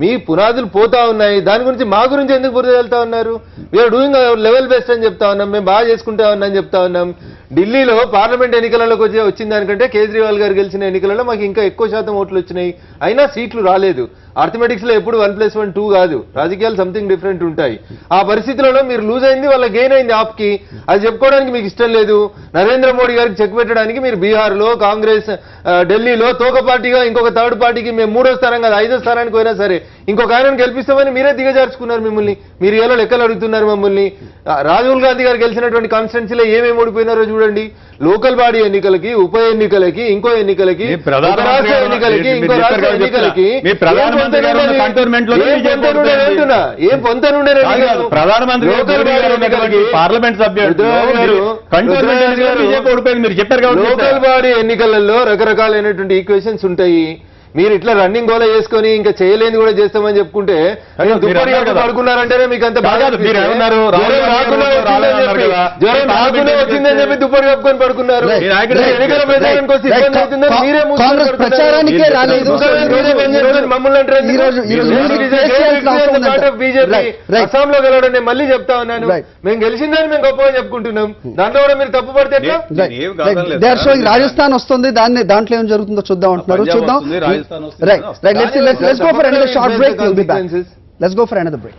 మీ పునాదులు పోతా ఉన్నాయి, దాని గురించి మా గురించి ఎందుకు బురద వెళ్తా ఉన్నారు? వీఆర్ డూయింగ్ లెవెల్ బెస్ట్ అని చెప్తా ఉన్నాం, మేము బాగా చేసుకుంటా ఉన్నాం అని చెప్తా ఉన్నాం. ఢిల్లీలో పార్లమెంట్ ఎన్నికలలోకి వచ్చిన దానికంటే కేజ్రీవాల్ గారు గెలిచిన ఎన్నికలలో మాకు ఇంకా ఎక్కువ శాతం ఓట్లు వచ్చినాయి, అయినా సీట్లు రాలేదు. అర్థమెటిక్స్ లో ఎప్పుడు 1+1 2 కాదు, రాజకీయాలు సంథింగ్ డిఫరెంట్ ఉంటాయి. ఆ పరిస్థితులలో మీరు లూజ్ అయింది, వాళ్ళ గెయిన్ అయింది ఆప్కి. అది చెప్పుకోవడానికి మీకు ఇష్టం లేదు. నరేంద్ర మోడీ గారికి చెక్ పెట్టడానికి మీరు బీహార్లో కాంగ్రెస్, ఢిల్లీలో తోక పార్టీగా ఇంకొక 3rd పార్టీకి మేము 3వ స్థానం కాదు 5వ స్థానానికి పోయినా సరే ఇంకొక ఆయనను గెలిపిస్తామని మీరే దిగజార్చుకున్నారు. మిమ్మల్ని మీరు ఎలా లెక్కలు అడుగుతున్నారు మమ్మల్ని. రాహుల్ గాంధీ గారు గెలిచినటువంటి కాన్స్టిట్యున్సీలో ఏమేమి ఓడిపోయినారో చూడండి. లోకల్ బాడీ ఎన్నికలకి, ఉప ఎన్నికలకి, ఇంకో ఎన్నికలకి, రాష్ట్ర ఎన్నికలకి, ఇంకో రాష్ట్ర ఎన్నికలకి ఏం పొంతనుండేనండి. ప్రధానమంత్రి పార్లమెంట్ సభ్యుడు మీరు చెప్పారు. లోకల్ బాడీ ఎన్నికలలో రకరకాలైనటువంటి ఈక్వేషన్స్ ఉంటాయి. మీరు ఇట్లా రన్నింగ్ గోల చేసుకొని ఇంకా చేయలేని కూడా చేస్తామని చెప్పుకుంటే పడుకున్నారంటేనే మీకు అంత వచ్చిందని చెప్పి దుప్పటి కప్పుకొని పడుకున్నారు. ఎన్నికల ప్రచారానికి వస్తే ఇబ్బంది అవుతుందని మీరే ప్రచారానికే రాలేదు. బీజేపీ అస్సాంలో గెలవడం నేను మళ్ళీ చెప్తా ఉన్నాను. మేము గెలిచిందని మేము గొప్పగా చెప్పుకుంటున్నాం. దాంట్లో కూడా మీరు తప్పు పడితే రాజస్థాన్ వస్తుంది, దాంట్లో ఏం జరుగుతుందో చూద్దాం అంటున్నారు. చూద్దాం. Right. Let's go for another short break. We'll be back. Let's go for another break.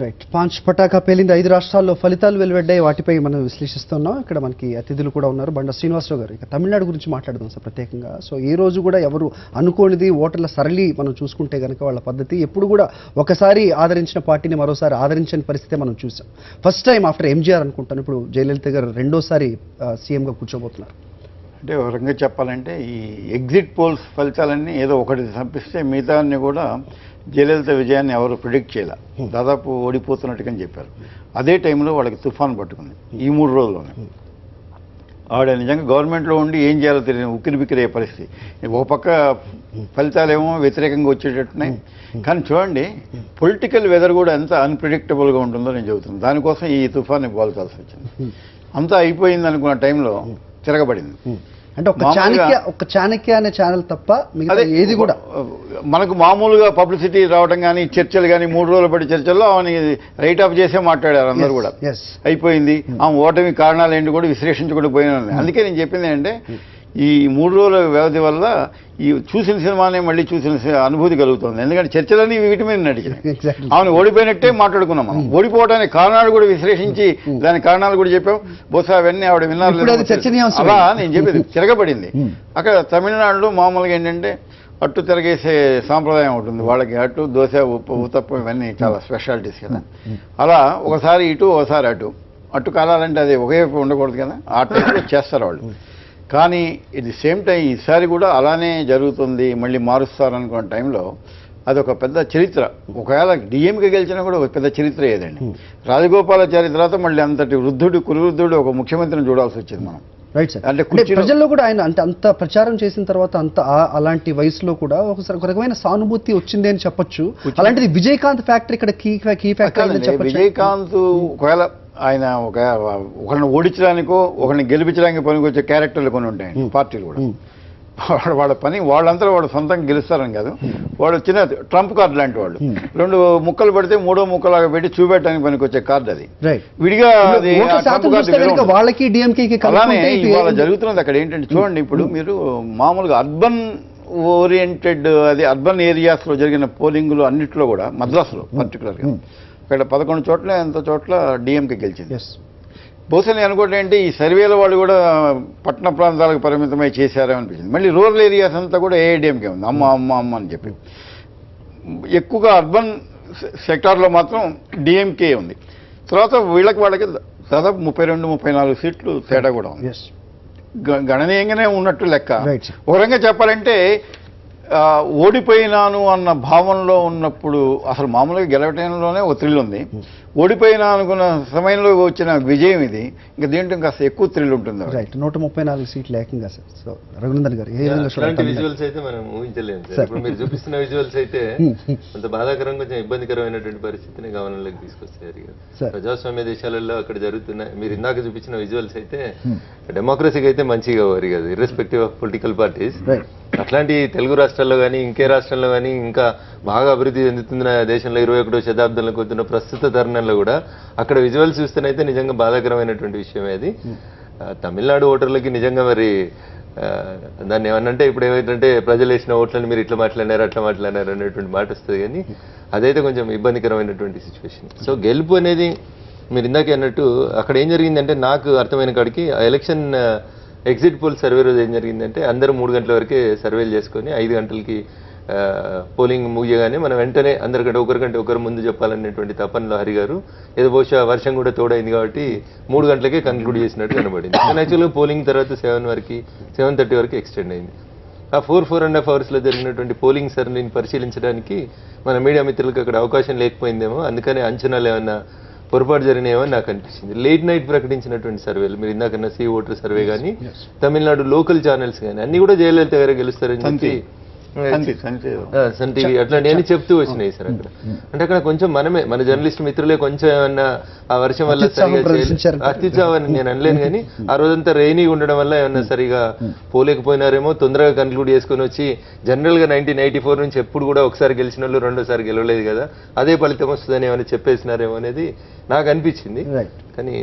Right. పాంచ్ పటాకా పేలింది. 5 రాష్ట్రాల్లో ఫలితాలు వెలువడ్డాయి. వాటిపై మనం విశ్లేషిస్తున్నాం. ఇక్కడ మనకి అతిథులు కూడా ఉన్నారు. బండ శ్రీనివాసరావు గారు. ఇక తమిళనాడు గురించి మాట్లాడదాం సార్ ప్రత్యేకంగా. సో ఈ రోజు కూడా ఎవరు అనుకోనిది ఓటర్ల సరళి మనం చూసుకుంటే కనుక వాళ్ళ పద్ధతి ఎప్పుడు కూడా ఒకసారి ఆదరించిన పార్టీని మరోసారి ఆదరించని పరిస్థితి మనం చూసాం. ఫస్ట్ టైం ఆఫ్టర్ ఎంజీఆర్ అనుకుంటాను ఇప్పుడు జయలలిత గారు రెండోసారి సీఎంగా కూర్చోబోతున్నారు. అంటే ఒక రకంగా చెప్పాలంటే ఈ ఎగ్జిట్ పోల్స్ ఫలితాలన్నీ ఏదో ఒకటి తప్పిస్తే మిగతా అన్ని కూడా జయలలిత విజయాన్ని ఎవరు ప్రిడిక్ట్ చేయాల, దాదాపు ఓడిపోతున్నట్టుగా చెప్పారు. అదే టైంలో వాళ్ళకి తుఫాన్ పట్టుకుంది ఈ 3 రోజుల్లోనే. ఆవిడ నిజంగా గవర్నమెంట్లో ఉండి ఏం చేయాలో తెలియని ఉక్కిరి బిక్కిరే పరిస్థితి. ఒక పక్క ఫలితాలేమో వ్యతిరేకంగా వచ్చేటట్టున్నాయి. కానీ చూడండి పొలిటికల్ వెదర్ కూడా ఎంత అన్ప్రిడిక్టబుల్గా ఉంటుందో నేను చెబుతున్నాను. దానికోసం ఈ తుఫాన్ని పోల్చాల్సి వచ్చింది. అంతా అయిపోయింది అనుకున్న టైంలో తిరగబడింది. అంటే ఒక చాణక్య అనే ఛానల్ తప్ప మిగతా ఏది కూడా మనకు మామూలుగా పబ్లిసిటీ రావడం కానీ చర్చలు కానీ 3 రోజుల పాటు చర్చల్లో ఆమె రైట్ ఆఫ్ చేసే మాట్లాడారు అందరూ కూడా. అయిపోయింది ఆమె ఓటమి కారణాలు ఏంటి కూడా విశ్లేషించకుండా పోయినాను. అందుకే నేను చెప్పింది ఏంటంటే ఈ 3 రోజుల వ్యవధి వల్ల ఈ చూసిన సినిమానే మళ్ళీ చూసిన అనుభూతి కలుగుతుంది. ఎందుకంటే చర్చలన్నీ వీటి మీద నడిచినాయి. ఆమెను ఓడిపోయినట్టే మాట్లాడుకున్నాం మనం. ఓడిపోవడానికి కారణాలు కూడా విశ్లేషించి దాని కారణాలు కూడా చెప్పాం. బహుశా అవన్నీ ఆవిడ విన్నారు. అలా నేను చెప్పేది తిరగబడింది. అక్కడ తమిళనాడులో మామూలుగా ఏంటంటే అట్టు తిరగేసే సాంప్రదాయం ఉంటుంది వాళ్ళకి. అట్టు దోశ ఉత్తప్పం ఇవన్నీ చాలా స్పెషాలిటీస్ కదా. అలా ఒకసారి ఇటు ఒకసారి అట్టు కాలాలంటే అది ఒకేవైపు ఉండకూడదు కదా. ఆ టైంలో చేస్తారు వాళ్ళు. కానీ ఇది సేమ్ టైం ఈసారి కూడా అలానే జరుగుతుంది, మళ్ళీ మారుస్తారనుకున్న టైంలో అదొక పెద్ద చరిత్ర. ఒకవేళ డిఎంకే గెలిచినా కూడా ఒక పెద్ద చరిత్ర ఏదండి. రాజగోపాలాచారి తర్వాత మళ్ళీ అంతటి కురువృద్ధుడు ఒక ముఖ్యమంత్రిని చూడాల్సి వచ్చింది మనం. Right sir. అంటే ప్రజల్లో కూడా ఆయన అంటే అంత ప్రచారం చేసిన తర్వాత అంత అలాంటి వయసులో కూడా ఒకసారి ఒక రకమైన సానుభూతి వచ్చింది అని చెప్పొచ్చు. అలాంటిది విజయకాంత్ ఫ్యాక్టర్ ఇక్కడ కీ ఫ్యాక్టర్. విజయకాంత్ ఒకవేళ ఆయన ఒకరిని ఓడించడానికో ఒకరిని గెలిపించడానికి పనికొచ్చే క్యారెక్టర్లు కొన్ని ఉంటాయి పార్టీలు కూడా. వాళ్ళ పని వాళ్ళంతా వాళ్ళు సొంతంగా గెలుస్తారని కాదు. వాళ్ళు చిన్న ట్రంప్ కార్డు లాంటి వాళ్ళు. 2 ముక్కలు పడితే 3వ ముక్కలాగా పెట్టి చూపెట్టడానికి పనికొచ్చే కార్డు అది. విడిగా వాళ్ళకి డిఎంకేకి అలానే ఇవాళ జరుగుతున్నది అక్కడ ఏంటంటే చూడండి. ఇప్పుడు మీరు మామూలుగా అర్బన్ ఓరియంటెడ్ అది అర్బన్ ఏరియాస్లో జరిగిన పోలింగ్లు అన్నింటిలో కూడా మద్రాసులో పర్టికులర్గా ఇక్కడ 11 చోట్ల ఎంత చోట్ల డిఎంకే గెలిచింది. బహుశా నేను అనుకోవటం ఏంటి ఈ సర్వేల వాళ్ళు కూడా పట్టణ ప్రాంతాలకు పరిమితమై చేశారని అనిపించింది. మళ్ళీ రూరల్ ఏరియాస్ అంతా కూడా ఏఐడిఎంకే ఉంది. అమ్మ అని చెప్పి ఎక్కువగా అర్బన్ సెక్టార్లో మాత్రం డిఎంకే ఉంది. తర్వాత వాళ్ళకి దాదాపు 32-34 సీట్లు తేడా కూడా ఉంది. గణనీయంగానే ఉన్నట్టు లెక్క. ఒక రకంగా చెప్పాలంటే ఓడిపోయినాను అన్న భావనలో ఉన్నప్పుడు అసలు మామూలుగా గెలవటంలోనే ఒక థ్రిల్ ఉంది. ఓడిపోయినా అనుకున్న సమయంలో వచ్చిన విజయం ఇది. ఇంకా దీంట్లో కాస్త ఎక్కువ థ్రిల్ ఉంటుంది. రైట్. 134 సీట్లు ఏకంగా సార్. సో రఘునందన్ గారు విజువల్స్ అయితే మనం ఊహించలేము సార్. ఇప్పుడు మీరు చూపిస్తున్న విజువల్స్ అయితే అంత బాధాకరం, కొంచెం ఇబ్బందికరమైనటువంటి పరిస్థితిని గమనంలోకి తీసుకొచ్చారు. ప్రజాస్వామ్య దేశాలలో అక్కడ జరుగుతున్న మీరు ఇందాక చూపించిన విజువల్స్ అయితే డెమోక్రసీకి అయితే మంచిగా వారి కదా, ఇర్రెస్పెక్టివ్ ఆఫ్ పొలిటికల్ పార్టీస్. అట్లాంటి తెలుగు రాష్ట్రాల్లో కానీ ఇంకే రాష్ట్రంలో కానీ ఇంకా బాగా అభివృద్ధి చెందుతున్న దేశంలో 21వ శతాబ్దంలోకి వస్తున్న ప్రస్తుత తరుణంలో కూడా అక్కడ విజువల్స్ చూస్తేనైతే నిజంగా బాధాకరమైనటువంటి విషయమే అది. తమిళనాడు ఓటర్లకి నిజంగా మరి దాన్ని ఏమన్నంటే ఇప్పుడు ఏమైందంటే ప్రజలు వేసిన ఓట్లను మీరు ఇట్లా మాట్లాడారు అట్లా మాట్లాడారు అనేటువంటి మాట వస్తుంది, కానీ అదైతే కొంచెం ఇబ్బందికరమైనటువంటి సిచ్యువేషన్. సో గెలుపు అనేది మీరు ఇందాకే అన్నట్టు అక్కడ ఏం జరిగిందంటే నాకు అర్థమైన కాడికి ఎలక్షన్ ఎగ్జిట్ పోల్ సర్వే రోజు ఏం జరిగిందంటే అందరూ 3 గంటల వరకే సర్వేలు చేసుకొని 5 గంటలకి పోలింగ్ ముగియగానే మనం వెంటనే అందరికంటే ఒకరికంటే ఒకరు ముందు చెప్పాలనేటువంటి తపనలో హరి గారు ఏదో బహుశా వర్షం కూడా తోడైంది కాబట్టి 3 గంటలకే కంక్లూడ్ చేసినట్టు కనబడింది. కానీ యాక్చువల్గా పోలింగ్ తర్వాత 7:30 వరకు ఎక్స్టెండ్ అయింది. ఆ 4.5 అవర్స్లో జరిగినటువంటి పోలింగ్ సరళిని పరిశీలించడానికి మన మీడియా మిత్రులకు అక్కడ అవకాశం లేకపోయిందేమో, అందుకనే అంచనాలు ఏమన్నా పొరపాటు జరిగినాయో నాకు అనిపించింది. లేట్ నైట్ ప్రకటించినటువంటి సర్వేలు మీరు ఇందాకన్నా సి ఓటర్ సర్వే కానీ తమిళనాడు లోకల్ ఛానల్స్ కానీ అన్ని కూడా జయలలిత గారే గెలుస్తారని చెప్పి సన్ టీవీ అట్లాంటివన్నీ చెప్తూ వచ్చినాయి సార్. అక్కడ అంటే అక్కడ కొంచెం మన జర్నలిస్ట్ మిత్రులే కొంచెం ఏమన్నా ఆ వర్షం వల్ల సరిగా అత్యుత్సాహం నేను అనలేను, కానీ ఆ రోజంతా రెయినీ ఉండడం వల్ల ఏమన్నా సరిగా పోలేకపోయినారేమో, తొందరగా కన్క్లూడ్ చేసుకుని వచ్చి జనరల్ గా 1984 నుంచి ఎప్పుడు కూడా ఒకసారి గెలిచిన వాళ్ళు రెండోసారి గెలవలేదు కదా, అదే ఫలితం వస్తుందని ఏమైనా చెప్పేసినారేమో అనేది నాకు అనిపించింది. కానీ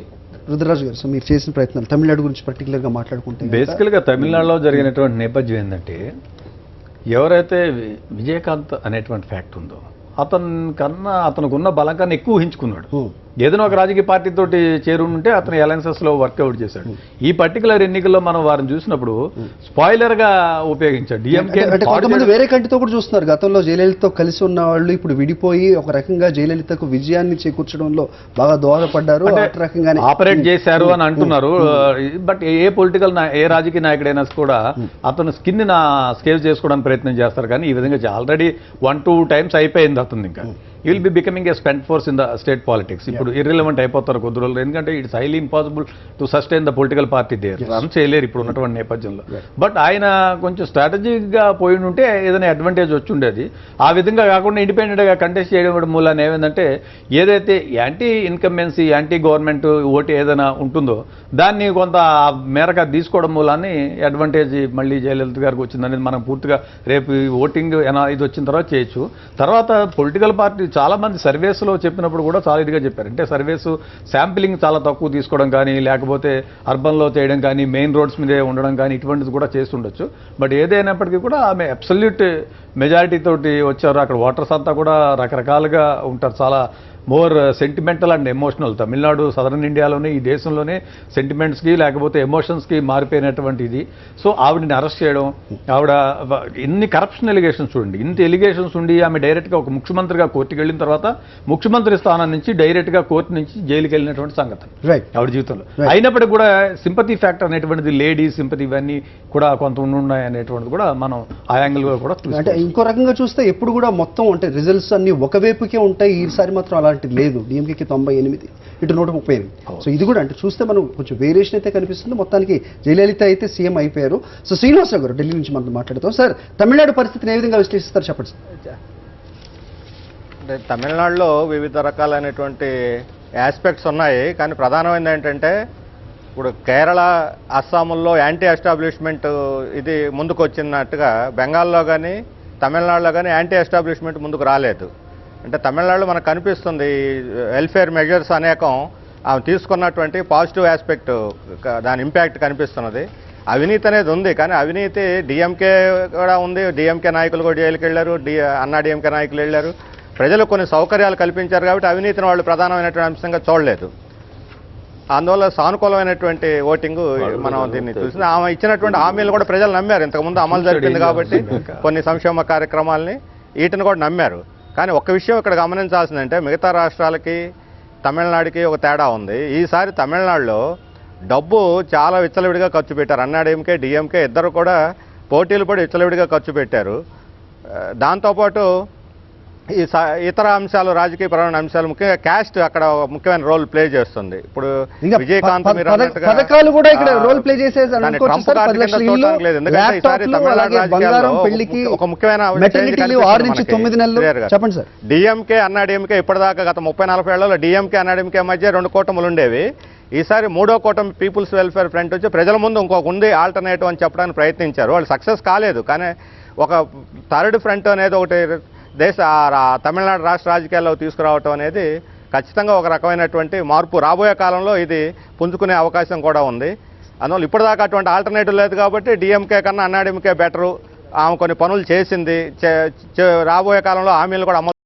రుద్రరాజు గారు, సో మీరు చేసిన ప్రయత్నాలు తమిళనాడు గురించి పర్టికులర్ గా మాట్లాడుకుంటే బేసికల్గా తమిళనాడులో జరిగినటువంటి నేపథ్యం ఏంటంటే ఎవరైతే విజయకాంత్ అనేటువంటి ఫ్యాక్ట్ ఉందో అతనికి ఉన్న బలం కన్నా ఎక్కువ ఊహించుకున్నాడు. ఏదైనా ఒక రాజకీయ పార్టీతో చేరుంటే అతను అలయన్సెస్ లో వర్కౌట్ చేశాడు. ఈ పర్టికులర్ ఎన్నికల్లో మనం వారిని చూసినప్పుడు స్పాయిలర్ గా ఉపయోగించాడు. డిఎంకే కొంతమంది వేరే కంటితో కూడా చూస్తున్నారు. గతంలో జయలలితతో కలిసి ఉన్న వాళ్ళు ఇప్పుడు విడిపోయి ఒక రకంగా జయలలితకు విజయాన్ని చేకూర్చడంలో బాగా దోహదపడ్డారు, రకంగానే ఆపరేట్ చేశారు అని అంటున్నారు. బట్ ఏ రాజకీయ నాయకుడైనా కూడా అతను స్కిన్ స్కేల్ చేసుకోవడానికి ప్రయత్నం చేస్తారు, కానీ ఈ విధంగా ఆల్రెడీ 1-2 times అయిపోయింది అతను. ఇంకా you will be becoming a spent force in the state politics. ఇప్పుడు ఇర్రిలవెంట్ అయిపోతారు కొద్ది రోజులు, ఎందుకంటే it's highly impossible to sustain the political party there. Run చేయలేరు ఇప్పుడు ఉన్నటువంటి నేపథ్యంలో. బట్ ఆయన కొంచెం స్ట్రాటజిక్గా పోయి ఉంటే ఏదైనా అడ్వాంటేజ్ వచ్చి ఉండేది. ఆ విధంగా కాకుండా ఇండిపెండెంట్గా కంటెస్ట్ చేయడం మూలాన ఏమైందంటే ఏదైతే anti incumbency anti government vote ఏదైనా ఉంటుందో దాన్ని కొంత మేరకు తీసుకోవడం మూలాన్ని అడ్వాంటేజ్ మళ్ళీ జయలలిత గారికి వచ్చిందనేది మనం పూర్తిగా రేపు ఓటింగ్ ఇది వచ్చిన తర్వాత చేయొచ్చు. తర్వాత పొలిటికల్ పార్టీ చాలా మంది సర్వేస్లో చెప్పినప్పుడు కూడా చాలా ఇదిగా చెప్పారు. అంటే సర్వేస్ శాంపిలింగ్ చాలా తక్కువ తీసుకోవడం కానీ, లేకపోతే అర్బన్లో చేయడం కానీ, మెయిన్ రోడ్స్ మీదే ఉండడం కానీ ఇటువంటిది కూడా చేస్తుండొచ్చు. బట్ ఏదైనప్పటికీ కూడా ఆమె అబ్సల్యూట్ మెజారిటీ తోటి వచ్చారు. అక్కడ ఓటర్స్ అంతా కూడా రకరకాలుగా ఉంటారు, చాలా more sentimental and emotional. Tamil Nadu southern ఇండియాలోనే ఈ దేశంలోనే సెంటిమెంట్స్కి లేకపోతే ఎమోషన్స్కి మారిపోయినటువంటి ఇది. సో ఆవిడని అరెస్ట్ చేయడం, ఆవిడ ఎన్ని కరప్షన్ ఎలిగేషన్స్ చూడండి, ఇంత ఎలిగేషన్స్ ఉండి ఆమె డైరెక్ట్గా ఒక ముఖ్యమంత్రిగా కోర్టుకి వెళ్ళిన తర్వాత ముఖ్యమంత్రి స్థానం నుంచి డైరెక్ట్గా కోర్టు నుంచి జైలుకి వెళ్ళినటువంటి సంగతి ఆవిడ జీవితంలో. అయినప్పటికీ కూడా సింపతి ఫ్యాక్టర్ అనేటువంటిది, లేడీ సింపతి ఇవన్నీ కూడా కొంత ఉన్నాయి అనేటువంటిది కూడా మనం ఆ యాంగిల్గా కూడా అంటే ఇంకో రకంగా చూస్తే ఎప్పుడు కూడా మొత్తం అంటే రిజల్ట్స్ అన్ని ఒకవైపుకే ఉంటాయి. ఈసారి మాత్రం అలాంటిది లేదు. డిఎంకేకి 98, ఇటు 138. సో ఇది కూడా అంటే చూస్తే మనం కొంచెం వేరియేషన్ అయితే కనిపిస్తుంది. మొత్తానికి జయలలిత అయితే సీఎం అయిపోయారు. సో శ్రీనివాసరావు గారు ఢిల్లీ నుంచి మనం మాట్లాడుతాం. సార్, తమిళనాడు పరిస్థితిని ఏ విధంగా విశ్లేషిస్తారు చెప్పండి సార్. అంటే తమిళనాడులో వివిధ రకాలైనటువంటి ఆస్పెక్ట్స్ ఉన్నాయి, కానీ ప్రధానమైనది ఏంటంటే ఇప్పుడు కేరళ, అస్సాంలో యాంటీ ఎస్టాబ్లిష్మెంట్ ఇది ముందుకు వచ్చినట్టుగా బెంగాల్లో కానీ తమిళనాడులో కానీ యాంటీ ఎస్టాబ్లిష్మెంట్ ముందుకు రాలేదు. అంటే తమిళనాడులో మనకు కనిపిస్తుంది వెల్ఫేర్ మెజర్స్ అనేకం ఆమె తీసుకున్నటువంటి పాజిటివ్ ఆస్పెక్ట్, దాని ఇంపాక్ట్ కనిపిస్తున్నది. అవినీతి అనేది ఉంది, కానీ అవినీతి డిఎంకే కూడా ఉంది. డిఎంకే నాయకులు కూడా జైలుకి వెళ్ళారు, అన్నా డిఎంకే నాయకులు వెళ్ళారు. ప్రజలు కొన్ని సౌకర్యాలు కల్పించారు కాబట్టి అవినీతిని వాళ్ళు ప్రధానమైనటువంటి అంశంగా చూడలేదు. అందువల్ల సానుకూలమైనటువంటి ఓటింగ్ మనం దీన్ని చూసింది. ఆమె ఇచ్చినటువంటి హామీలు కూడా ప్రజలు నమ్మారు. ఇంతకుముందు అమలు జరిపింది కాబట్టి కొన్ని సంక్షేమ కార్యక్రమాలని వీటిని కూడా నమ్మారు. కానీ ఒక్క విషయం ఇక్కడ గమనించాల్సిందంటే మిగతా రాష్ట్రాలకి తమిళనాడుకి ఒక తేడా ఉంది. ఈసారి తమిళనాడులో డబ్బు చాలా విచ్చలవిడిగా ఖర్చు పెట్టారు. అన్నా డిఎంకే ఇద్దరు కూడా పోటీలు పడి విచ్చలవిడిగా ఖర్చు పెట్టారు. దాంతోపాటు ఈ ఇతర అంశాలు, రాజకీయపరమైన అంశాలు, ముఖ్యంగా క్యాస్ట్ అక్కడ ముఖ్యమైన రోల్ ప్లే చేస్తుంది. ఇప్పుడు విజయకాంత్ పథకాలు కూడా ఇక్కడ రోల్ ప్లే చేసేది లేదు. ఎందుకంటే ఈసారి తమిళనాడు రాజకీయాల్లో ఒక ముఖ్యమైన చెప్పండి సార్. డిఎంకే అన్నా డిఎంకే ఇప్పటిదాకా గత 30-40 ఏళ్లలో డిఎంకే అన్నా డిఎంకే మధ్య 2 కూటములు ఉండేవి. ఈసారి 3వ కూటమి పీపుల్స్ వెల్ఫేర్ ఫ్రంట్ వచ్చి ప్రజల ముందు ఇంకొక ఉంది ఆల్టర్నేటివ్ అని చెప్పడానికి ప్రయత్నించారు. వాళ్ళు సక్సెస్ కాలేదు. కానీ ఒక థర్డ్ ఫ్రంట్ అనేది ఒకటి తమిళనాడు రాష్ట్ర రాజకీయాల్లో తీసుకురావటం అనేది ఖచ్చితంగా ఒక రకమైనటువంటి మార్పు. రాబోయే కాలంలో ఇది పుంజుకునే అవకాశం కూడా ఉంది. అందువల్ల ఇప్పటిదాకా అటువంటి ఆల్టర్నేటివ్ లేదు కాబట్టి డిఎంకే కన్నా అన్నాడీఎంకే బెటరు. ఆమె కొన్ని పనులు చేసింది, రాబోయే కాలంలో హామీలు కూడా అమలు